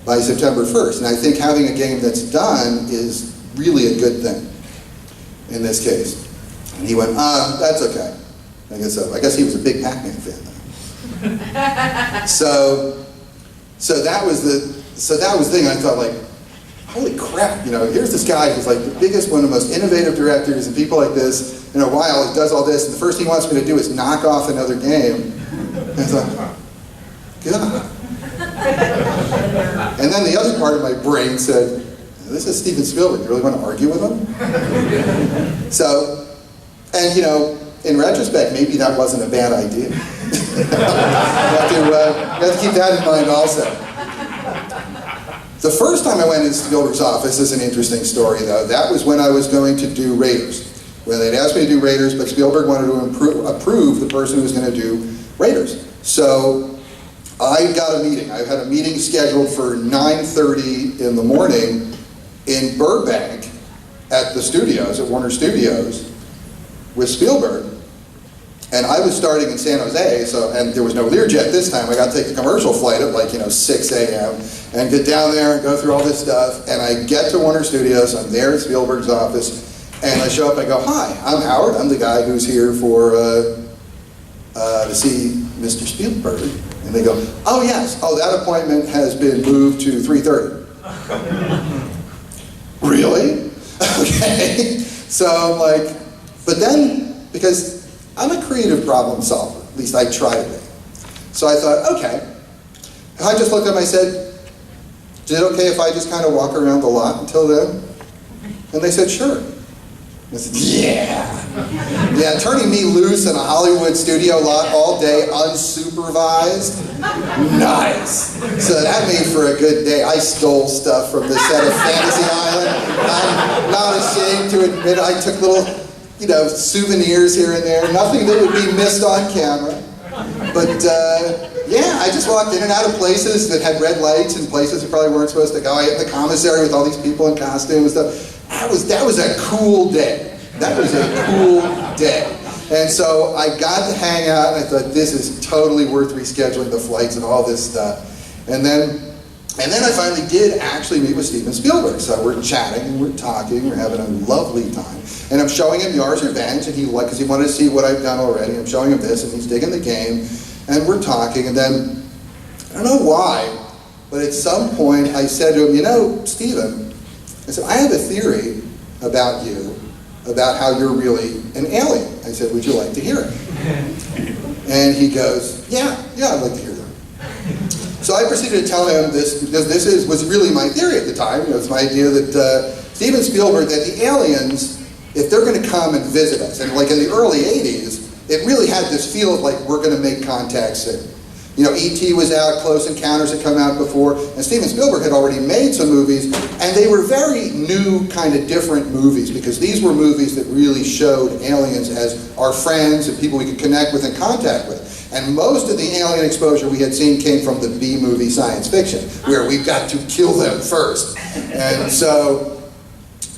by September 1st. And I think having a game that's done is really a good thing in this case. And he went, that's okay. I guess he was a big Pac-Man fan, though. So that was the thing. I thought, like, holy crap, here's this guy who's like the biggest, one of the most innovative directors, and people like this, in a while, he does all this, and the first thing he wants me to do is knock off another game. And I thought, God. And then the other part of my brain said, this is Steven Spielberg, you really want to argue with him? So, and in retrospect, maybe that wasn't a bad idea. You have to keep that in mind also. The first time I went into Spielberg's office is an interesting story, though. That was when I was going to do Raiders. When they'd asked me to do Raiders, but Spielberg wanted to approve the person who was going to do Raiders. So I got a meeting. I had a meeting scheduled for 9:30 in the morning in Burbank at the studios, at Warner Studios, with Spielberg. And I was starting in San Jose, and there was no Learjet this time. I got to take the commercial flight at 6 a.m. and get down there and go through all this stuff. And I get to Warner Studios, I'm there at Spielberg's office, and I show up, I go, hi, I'm Howard, I'm the guy who's here to see Mr. Spielberg. And they go, oh yes, that appointment has been moved to 3:30. Really? Okay. So I'm like, but then, because I'm a creative problem solver, at least I try to be. So I thought, okay. And I just looked at him, I said, is it okay if I just kind of walk around the lot until then? And they said, sure. I said, yeah. Yeah, turning me loose in a Hollywood studio lot all day unsupervised, nice. So that made for a good day. I stole stuff from the set of Fantasy Island. I'm not ashamed to admit I took little, souvenirs here and there. Nothing that would be missed on camera. But yeah, I just walked in and out of places that had red lights and places that probably weren't supposed to go. I hit the commissary with all these people in costumes and stuff. That was a cool day. That was a cool day. And so I got to hang out, and I thought, this is totally worth rescheduling the flights and all this stuff. And then I finally did actually meet with Steven Spielberg. So we're chatting and we're talking, we're having a lovely time. And I'm showing him Yar's Revenge, and because he wanted to see what I've done already. I'm showing him this, and he's digging the game, and we're talking. And then, I don't know why, but at some point I said to him, Steven, I said, I have a theory about you, about how you're really an alien. I said, would you like to hear it? And he goes, yeah, I'd like to hear that. So I proceeded to tell him this, because was really my theory at the time. It was my idea that Steven Spielberg, that the aliens, if they're going to come and visit us, and like in the early 80s, it really had this feel of like, we're going to make contact soon. You know, E.T. was out, Close Encounters had come out before, and Steven Spielberg had already made some movies, and they were very new, kind of different movies, because these were movies that really showed aliens as our friends and people we could connect with and contact with. And most of the alien exposure we had seen came from the B-movie science fiction, where we've got to kill them first. And so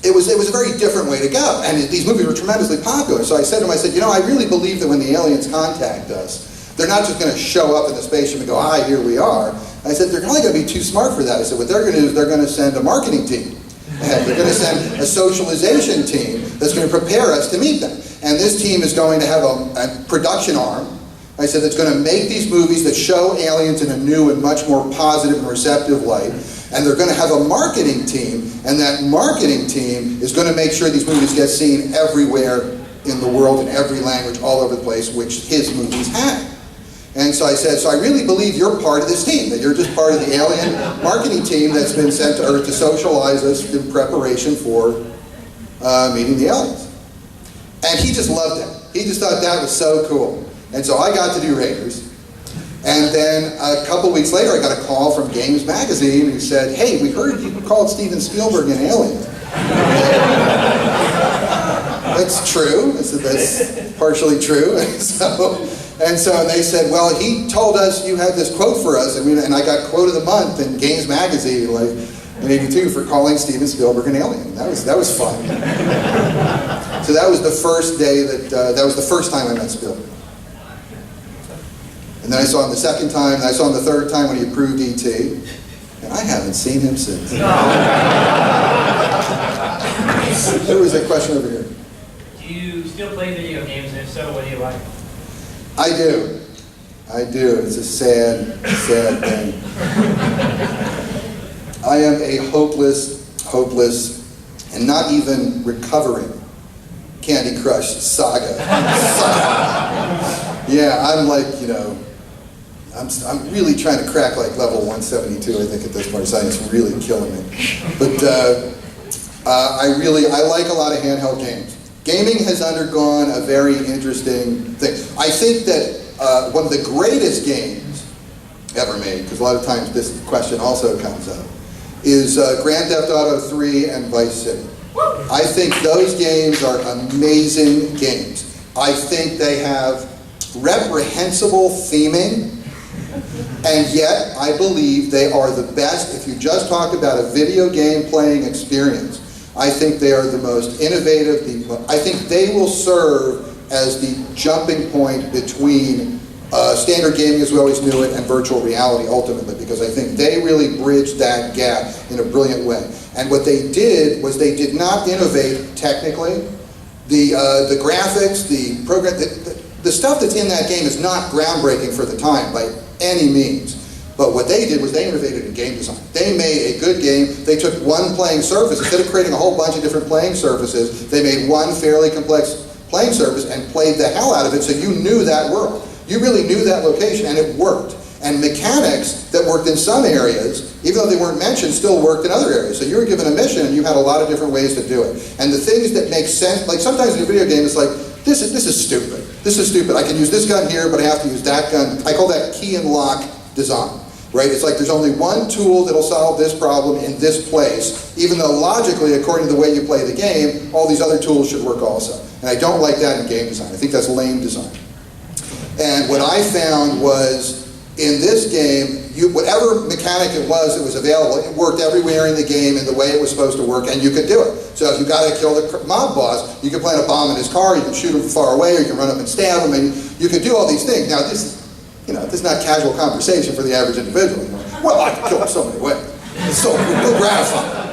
it was a very different way to go. And these movies were tremendously popular. So I said to him, you know, I really believe that when the aliens contact us, they're not just going to show up in the spaceship and go, hi, here we are. I said, they're probably going to be too smart for that. I said, what they're going to do is they're going to send a marketing team. And they're going to send a socialization team that's going to prepare us to meet them. And this team is going to have a production arm. I said, that's going to make these movies that show aliens in a new and much more positive and receptive light. And they're going to have a marketing team, and that marketing team is going to make sure these movies get seen everywhere in the world, in every language, all over the place, which his movies had. And so I said, so I really believe you're part of this team, that you're just part of the alien marketing team that's been sent to Earth to socialize us in preparation for meeting the aliens. And he just loved it. He just thought that was so cool. And so I got to do Raiders. And then a couple weeks later, I got a call from Games Magazine who said, hey, we heard you called Steven Spielberg an alien. That's true. I said, that's partially true. And so they said, well, he told us you had this quote for us, and I got quote of the month in Games Magazine, like in '82, for calling Steven Spielberg an alien. That was fun. So that was the first day that was the first time I met Spielberg. And then I saw him the second time, and I saw him the third time when he approved E.T., and I haven't seen him since. There was a question over here. Do you still play video games, and if so, what do you like? I do. It's a sad, sad thing. I am a hopeless, and not even recovering Candy Crush saga. Yeah, I'm like, you know, I'm really trying to crack like level 172, I think, at this point. It's really killing me. But I like a lot of handheld games. Gaming has undergone a very interesting thing. I think that one of the greatest games ever made, because a lot of times this question also comes up, is Grand Theft Auto 3 and Vice City. I think those games are amazing games. I think they have reprehensible theming, and yet I believe they are the best if you just talk about a video game playing experience. I think they are the most innovative. I think they will serve as the jumping point between standard gaming as we always knew it and virtual reality ultimately, because I think they really bridged that gap in a brilliant way. And what they did was they did not innovate technically. The graphics, the program, the stuff that's in that game is not groundbreaking for the time by any means. But what they did was they innovated in game design. They made a good game. They took one playing surface. Instead of creating a whole bunch of different playing surfaces, they made one fairly complex playing surface and played the hell out of it so you knew that world. You really knew that location, and it worked. And mechanics that worked in some areas, even though they weren't mentioned, still worked in other areas. So you were given a mission, and you had a lot of different ways to do it. And the things that make sense, like sometimes in a video game, it's like, this is stupid. This is stupid. I can use this gun here, but I have to use that gun. I call that key and lock design. Right? It's like there's only one tool that'll solve this problem in this place, even though logically, according to the way you play the game, all these other tools should work also. And I don't like that in game design. I think that's lame design. And what I found was, in this game, whatever mechanic it was that was available, it worked everywhere in the game in the way it was supposed to work, and you could do it. So if you got to kill the mob boss, you could plant a bomb in his car, you can shoot him from far away, or you can run up and stab him, and you could do all these things. Now, this is not casual conversation for the average individual. Well, I can kill him so many ways. It's so gratifying.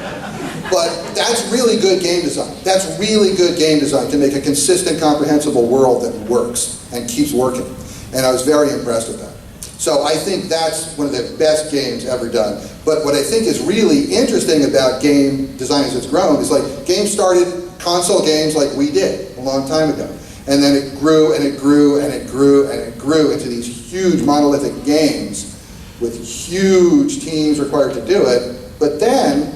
But that's really good game design. That's really good game design to make a consistent, comprehensible world that works and keeps working. And I was very impressed with that. So I think that's one of the best games ever done. But what I think is really interesting about game design as it's grown is like games started console games like we did a long time ago. And then it grew and it grew and it grew and it grew into these huge monolithic games with huge teams required to do it. But then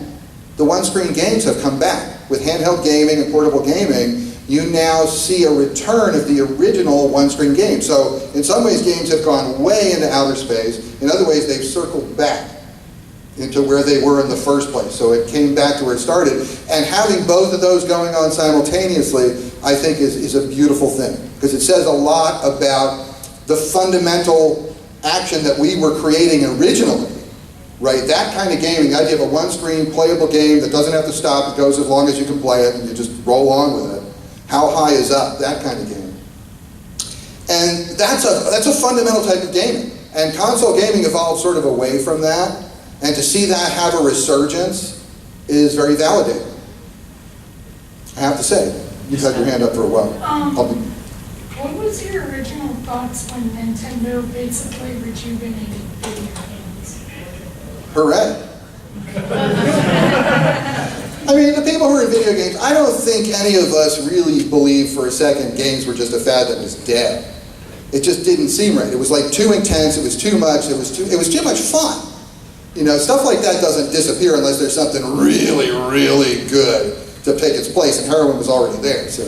the one-screen games have come back. With handheld gaming and portable gaming, you now see a return of the original one-screen game. So in some ways, games have gone way into outer space. In other ways, they've circled back into where they were in the first place. So it came back to where it started. And having both of those going on simultaneously, I think is a beautiful thing. Because it says a lot about the fundamental action that we were creating originally. Right? That kind of gaming, the idea of a one-screen playable game that doesn't have to stop, it goes as long as you can play it, and you just roll on with it. How high is up? That kind of game. And that's a fundamental type of gaming. And console gaming evolved sort of away from that. And to see that have a resurgence is very validating. I have to say, you've had your hand up for a while. What was your original thoughts when Nintendo basically rejuvenated video games? Hooray. I mean, the people who are in video games, I don't think any of us really believed for a second games were just a fad that was dead. It just didn't seem right. It was like too intense, it was too much, it was too much fun. You know, stuff like that doesn't disappear unless there's something really, really good to take its place, and heroin was already there, so.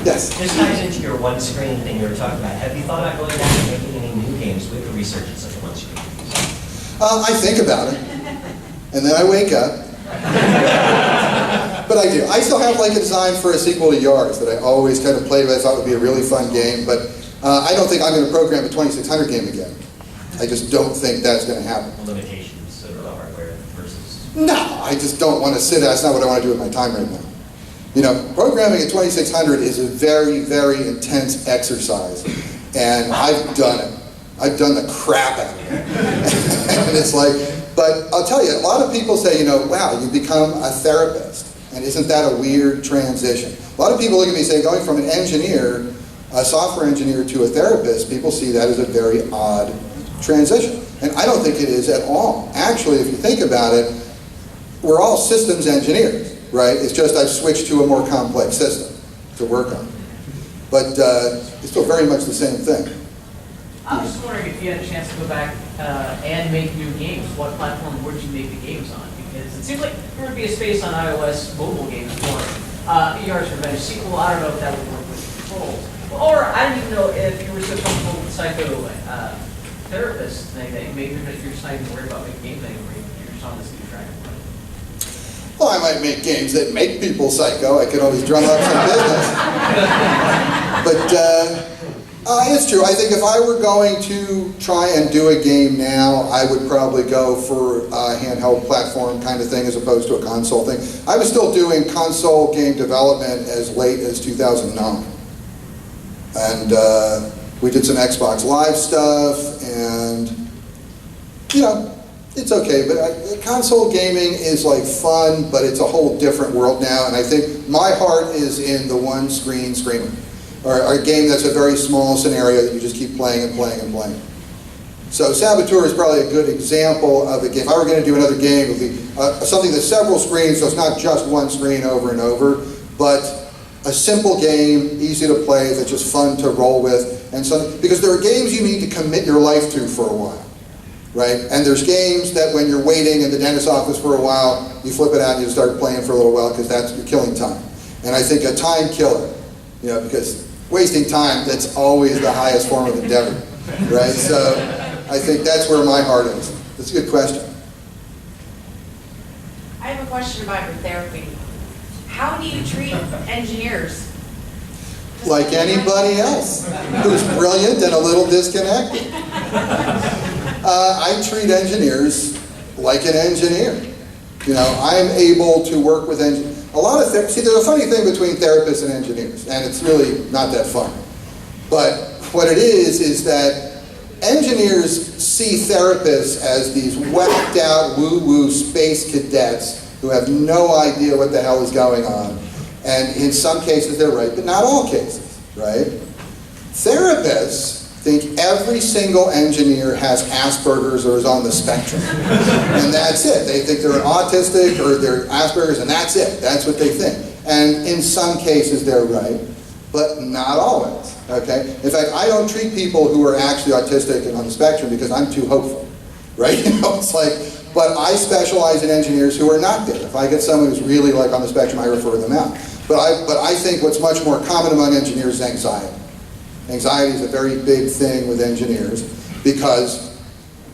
Yes? This ties into your one-screen thing you were talking about. Have you thought about going back and making any new games with the resurgence of the one-screen? I think about it, and then I wake up. But I do. I still have like a design for a sequel to Yards that I always kind of played with. I thought would be a really fun game, but I don't think I'm going to program a 2600 game again. I just don't think that's going to happen. The limitations of the hardware versus... No, I just don't want to sit. That's not what I want to do with my time right now. You know, programming a 2600 is a very, very intense exercise, and I've done it. I've done the crap out of it. And it's like, but I'll tell you, a lot of people say, you know, wow, you become a therapist, and isn't that a weird transition? A lot of people look at me and say, going from an engineer, a software engineer, to a therapist, people see that as a very odd transition. And I don't think it is at all. Actually, if you think about it, we're all systems engineers. Right? It's just I've switched to a more complex system to work on. But it's still very much the same thing. I was just wondering if you had a chance to go back and make new games, what platform would you make the games on? Because it seems like there would be a space on iOS mobile games for Yards Revenge sequel. I don't know if that would work with controls. Or I don't even know if you were so comfortable with Psycho therapist thing that maybe you're just not even worried about making games anymore. You're just on this new track. Well, I might make games that make people psycho. I could always drum up some business. But it's true. I think if I were going to try and do a game now, I would probably go for a handheld platform kind of thing as opposed to a console thing. I was still doing console game development as late as 2009. And we did some Xbox Live stuff, and, you know, it's okay, but console gaming is like fun, but it's a whole different world now, and I think my heart is in the one-screen screamer, or a game that's a very small scenario that you just keep playing and playing and playing. So Saboteur is probably a good example of a game. If I were going to do another game, it would be something that's several screens, so it's not just one screen over and over, but a simple game, easy to play, that's just fun to roll with, and so because there are games you need to commit your life to for a while. Right? And there's games that when you're waiting in the dentist's office for a while, you flip it out and you start playing for a little while because you're killing time. And I think a time killer, you know, because wasting time, that's always the highest form of endeavor. Right? So I think that's where my heart is. That's a good question. I have a question about your therapy. How do you treat engineers? Like anybody else who's brilliant and a little disconnected. I treat engineers like an engineer. You know, I'm able to work with engineers. See, there's a funny thing between therapists and engineers, and it's really not that fun. But what it is that engineers see therapists as these whacked out, woo-woo space cadets who have no idea what the hell is going on. And in some cases they're right, but not all cases, right? Therapists think every single engineer has Asperger's or is on the spectrum. And that's it. They think they're autistic or they're Asperger's, and that's it. That's what they think. And in some cases they're right. but not always, okay? In fact, I don't treat people who are actually autistic and on the spectrum because I'm too hopeful, right? You know, it's like, but I specialize in engineers who are not there. If I get someone who's really like on the spectrum, I refer them out. But I think what's much more common among engineers is anxiety. Anxiety is a very big thing with engineers because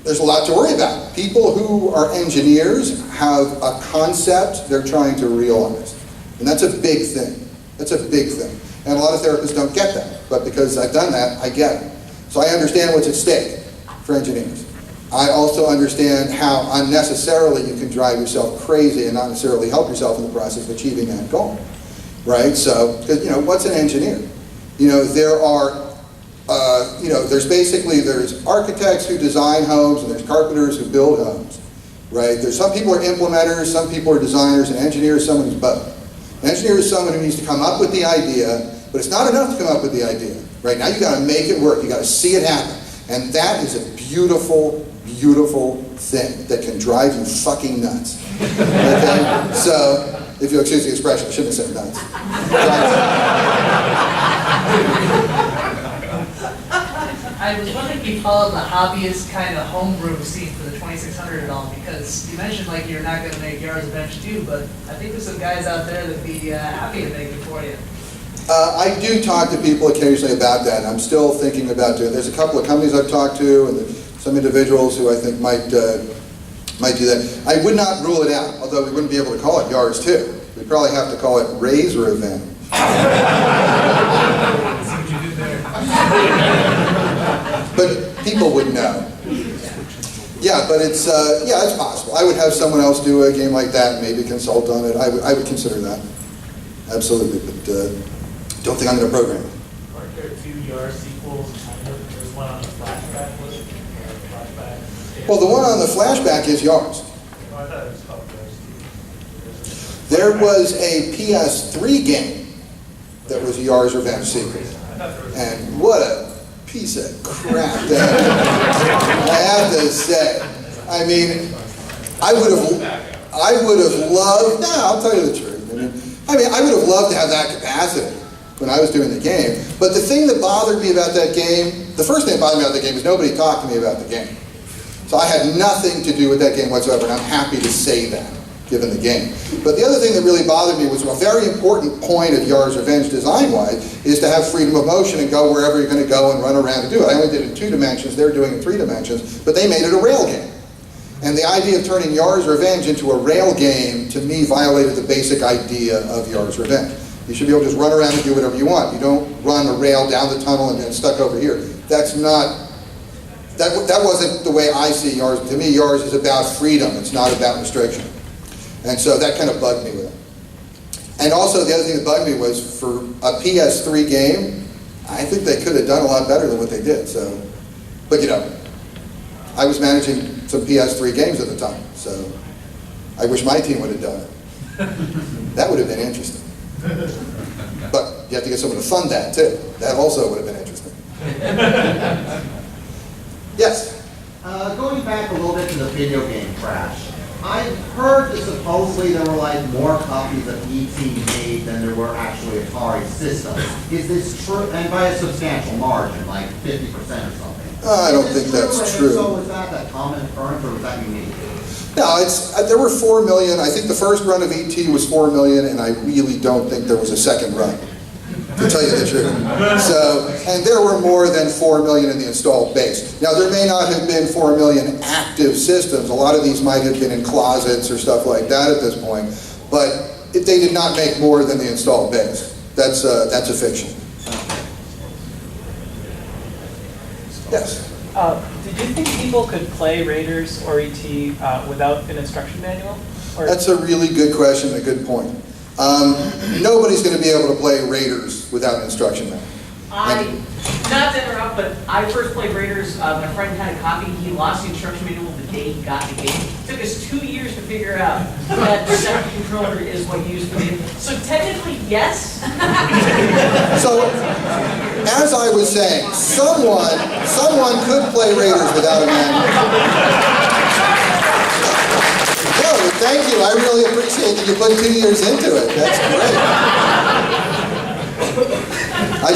there's a lot to worry about. People who are engineers have a concept they're trying to realize. And that's a big thing. That's a big thing. And a lot of therapists don't get that. But because I've done that, I get it. So I understand what's at stake for engineers. I also understand how unnecessarily you can drive yourself crazy and not necessarily help yourself in the process of achieving that goal. Right? So, because, you know, what's an engineer? You know, there are there's architects who design homes and there's carpenters who build homes, right? There's some people are implementers, some people are designers, and engineer is someone who's both. An engineer is someone who needs to come up with the idea, but it's not enough to come up with the idea, right? Now you got to make it work, you got to see it happen, and that is a beautiful, beautiful thing that can drive you fucking nuts. Okay? So, if you'll excuse the expression, I shouldn't have said nuts. I was wondering if you followed the hobbyist kind of homebrew scene for the 2600 at all, because you mentioned like you're not going to make Yars Bench 2, but I think there's some guys out there that'd be happy to make it for you. I do talk to people occasionally about that, and I'm still thinking about doing it. There's a couple of companies I've talked to, and there's some individuals who I think might do that. I would not rule it out, although we wouldn't be able to call it Yars 2. We'd probably have to call it Ray's Revenge. But people would know. Yeah, but it's possible. I would have someone else do a game like that and maybe consult on it. I would consider that. Absolutely, but don't think I'm going to program it. Aren't there 2 Yars sequels? There's one on the flashback list. Well, the one on the flashback is Yars. I thought it was called Yars 2. There was a PS3 game that was a Yars Revenge sequel. And what a piece of crap that I have to say. I mean, I would have loved, no, I'll tell you the truth. I mean, I would have loved to have that capacity when I was doing the game. But the thing that bothered me about that game, the first thing that bothered me about the game is nobody talked to me about the game. So I had nothing to do with that game whatsoever, and I'm happy to say that, given the game. But the other thing that really bothered me was a very important point of Yars Revenge design-wise is to have freedom of motion and go wherever you're going to go and run around and do it. I only did it in 2 dimensions, they're doing it in 3 dimensions, but they made it a rail game. And the idea of turning Yars Revenge into a rail game, to me, violated the basic idea of Yars Revenge. You should be able to just run around and do whatever you want. You don't run a rail down the tunnel and then stuck over here. That's not, that wasn't the way I see Yars. To me, Yars is about freedom. It's not about restriction. And so that kind of bugged me with it. And also the other thing that bugged me was for a PS3 game, I think they could have done a lot better than what they did. So, but you know, I was managing some PS3 games at the time, so I wish my team would have done it. That would have been interesting. But you have to get someone to fund that too. That also would have been interesting. Yes? Going back a little bit to the video game crash, I've heard that supposedly there were like more copies of ET made than there were actually Atari systems. Is this true? And by a substantial margin, like 50% or something. I don't think that's true. So is that common occurrence or was that unique? No, there were 4 million. I think the first run of ET was 4 million, and I really don't think there was a second run, to tell you the truth. So, and there were more than 4 million in the installed base. Now, there may not have been 4 million active systems. A lot of these might have been in closets or stuff like that at this point, but they did not make more than the installed base. That's a fiction. Yes? Did you think people could play Raiders or ET without an instruction manual? Or? That's a really good question and a good point. Nobody's going to be able to play Raiders without an instruction manual. Not to interrupt, but I first played Raiders. My friend had a copy. He lost the instruction manual the day he got the game. It took us 2 years to figure out that the second controller is what you use for the game. So technically, yes. So, as I was saying, someone could play Raiders without a manual. No, thank you. I really appreciate that you put 2 years into it. That's great.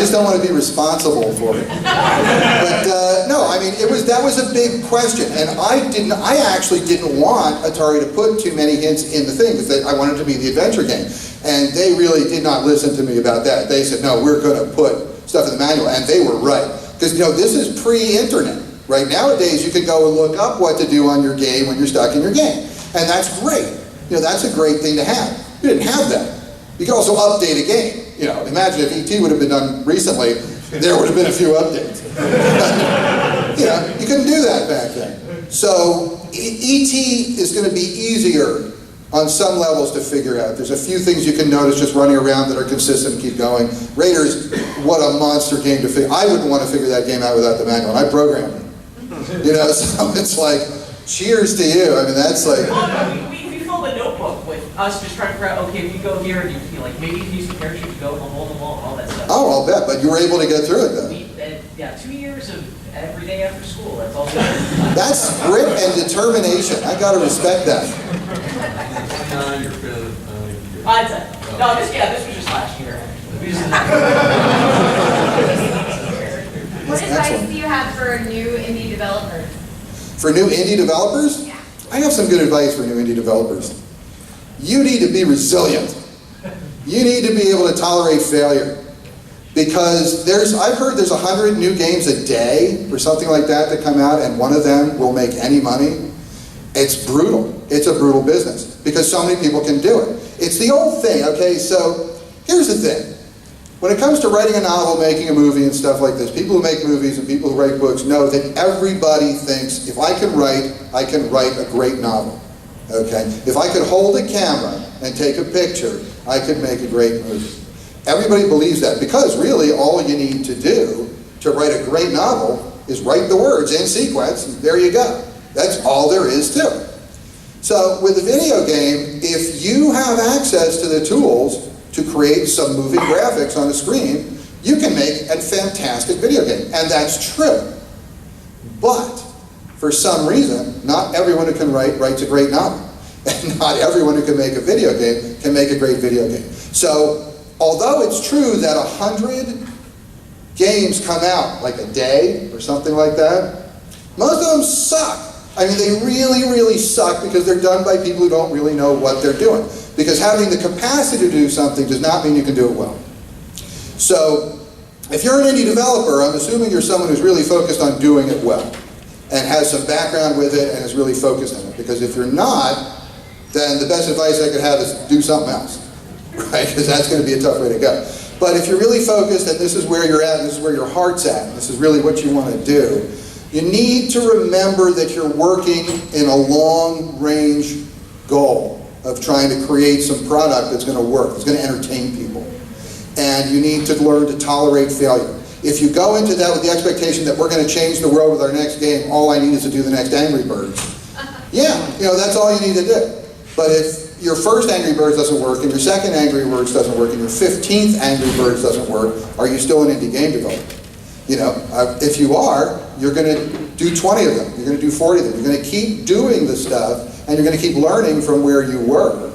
just don't want to be responsible for it. But no, I mean, that was a big question, and I actually didn't want Atari to put too many hints in the thing, because I wanted it to be the adventure game. And they really did not listen to me about that. They said, no, we're going to put stuff in the manual, and they were right. Because, this is pre-internet. Right nowadays, you can go and look up what to do on your game when you're stuck in your game. And that's great. That's a great thing to have. You didn't have that. You can also update a game. Imagine if ET would have been done recently, there would have been a few updates. You couldn't do that back then. So ET is going to be easier on some levels to figure out. There's a few things you can notice just running around that are consistent and keep going. Raiders, what a monster game to figure. I wouldn't want to figure that game out without the manual. I programmed it. So it's like, cheers to you. I mean, that's like... We filled a notebook with us just trying to figure out, okay, if you go here and you feel like maybe you can use the parachute to go from hole to wall and all that stuff. Oh, I'll bet, but you were able to get through it, though. Yeah, 2 years of every day after school, that's all. That's grit and determination. I gotta respect that. This was just last year, actually. What advice do you have for new indie developers? For new indie developers? Yeah. I have some good advice for new indie developers. You need to be resilient. You need to be able to tolerate failure. Because I've heard there's 100 new games a day or something like that come out, and one of them will make any money. It's brutal. It's a brutal business because so many people can do it. It's the old thing, okay? So here's the thing. When it comes to writing a novel, making a movie and stuff like this, people who make movies and people who write books know that everybody thinks, if I can write a great novel, okay? If I could hold a camera and take a picture, I could make a great movie. Everybody believes that because really all you need to do to write a great novel is write the words in sequence, and there you go. That's all there is to it. So with a video game, if you have access to the tools to create some moving graphics on the screen, you can make a fantastic video game, and that's true. But for some reason, not everyone who can writes a great novel, and not everyone who can make a video game can make a great video game. So although it's true that 100 games come out like a day or something like that, most of them suck. I mean, they really, really suck because they're done by people who don't really know what they're doing. Because having the capacity to do something does not mean you can do it well. So, if you're an indie developer, I'm assuming you're someone who's really focused on doing it well and has some background with it and is really focused on it. Because if you're not, then the best advice I could have is do something else, right? Because that's going to be a tough way to go. But if you're really focused and this is where you're at and this is where your heart's at and this is really what you want to do, you need to remember that you're working in a long-range goal of trying to create some product that's going to work, that's going to entertain people. And you need to learn to tolerate failure. If you go into that with the expectation that we're going to change the world with our next game, all I need is to do the next Angry Birds. Yeah, that's all you need to do. But if your first Angry Birds doesn't work, and your second Angry Birds doesn't work, and your 15th Angry Birds doesn't work, are you still an indie game developer? If you are, you're going to do 20 of them. You're going to do 40 of them. You're going to keep doing the stuff, and you're going to keep learning from where you were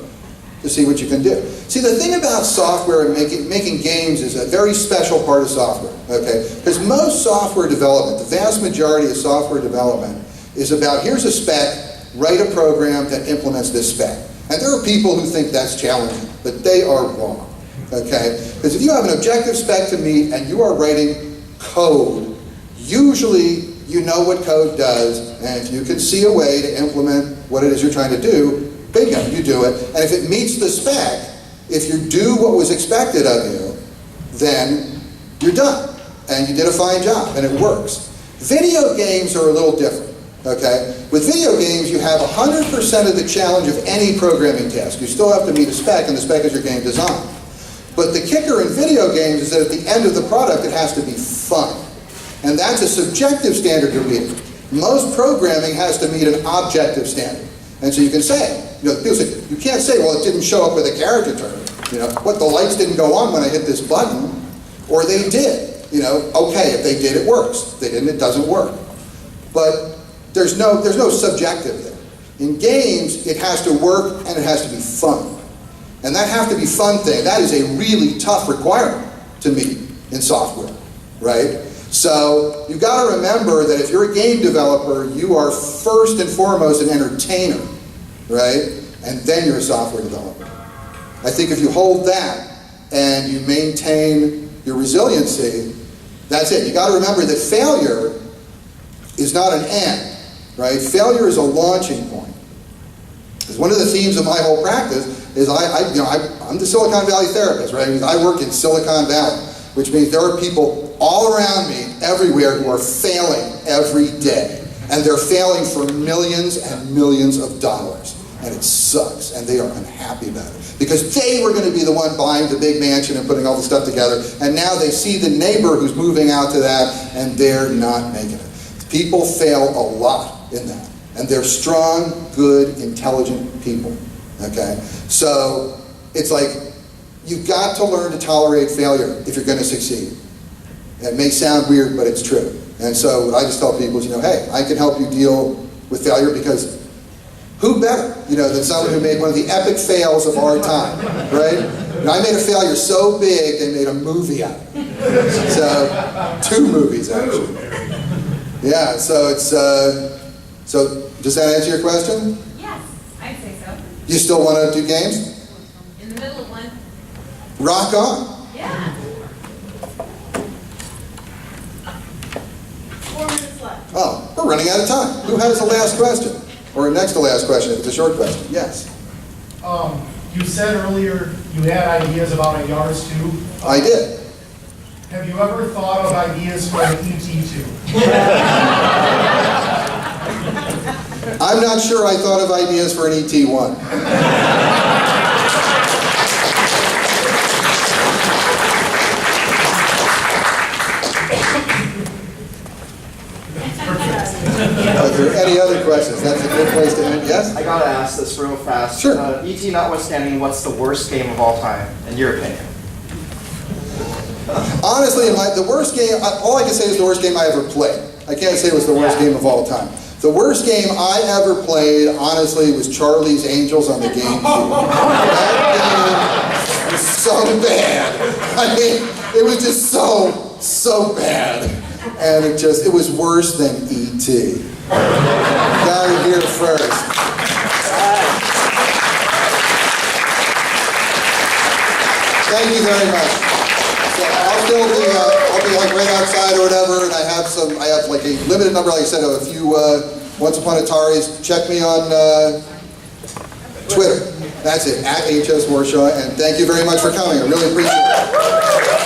to see what you can do. See, the thing about software and making games is a very special part of software, okay? Because most software development, the vast majority of software development, is about here's a spec, write a program that implements this spec. And there are people who think that's challenging, but they are wrong, okay? Because if you have an objective spec to meet and you are writing code, usually you know what code does, and if you can see a way to implement what it is you're trying to do, bingo, you do it. And if it meets the spec, if you do what was expected of you, then you're done. And you did a fine job, and it works. Video games are a little different, okay? With video games, you have 100% of the challenge of any programming task. You still have to meet a spec, and the spec is your game design. But the kicker in video games is that at the end of the product, it has to be fun. And that's a subjective standard you're meeting. Most programming has to meet an objective standard. And so you can say, people say, you can't say, well, it didn't show up with a character term. The lights didn't go on when I hit this button, or they did. Okay, if they did, it works. If they didn't, it doesn't work. But there's no subjective there. In games, it has to work and it has to be fun. And that have to be fun thing, that is a really tough requirement to meet. in software, right? So you've got to remember that if you're a game developer, you are first and foremost an entertainer, right? And then you're a software developer. I think if you hold that and you maintain your resiliency, that's it. You got to remember that failure is not an end, right? Failure is a launching point. Because one of the themes of my whole practice is I'm the Silicon Valley therapist, right? I work in Silicon Valley, which means there are people all around me, everywhere, who are failing every day. And they're failing for millions and millions of dollars. And it sucks, and they are unhappy about it. Because they were going to be the one buying the big mansion and putting all the stuff together, and now they see the neighbor who's moving out to that, and they're not making it. People fail a lot in that. And they're strong, good, intelligent people, okay? So it's like, you've got to learn to tolerate failure if you're going to succeed. It may sound weird, but it's true. And so what I just tell people is, hey, I can help you deal with failure, because who better, than someone who made one of the epic fails of our time, right? I made a failure so big, they made a movie out of it. So, 2 movies, actually. Yeah, so it's, so does that answer your question? Yes, I'd say so. You still want to do games? In the middle of one. Rock on. Yeah. 4 minutes left. Oh, we're running out of time. Who has the last question? Or next to last question, if it's a short question. Yes. You said earlier you had ideas about a Yars 2. I did. Have you ever thought of ideas for an ET2? I'm not sure I thought of ideas for an ET1. Are there any other questions? That's a good place to end. Yes? I gotta ask this real fast. Sure. E.T. notwithstanding, what's the worst game of all time, in your opinion? Honestly, the worst game, all I can say is the worst game I ever played. I can't say it was the worst game of all time. The worst game I ever played, honestly, was Charlie's Angels on the GameCube. That game was so bad. I mean, it was just so bad. And it was worse than E.T. Gary here first. Thank you very much. So I'll be like right outside or whatever, and I have like a limited number, like I said, of a few Once Upon Ataris. Check me on Twitter. That's it, @HS Warshaw, and thank you very much for coming. I really appreciate it.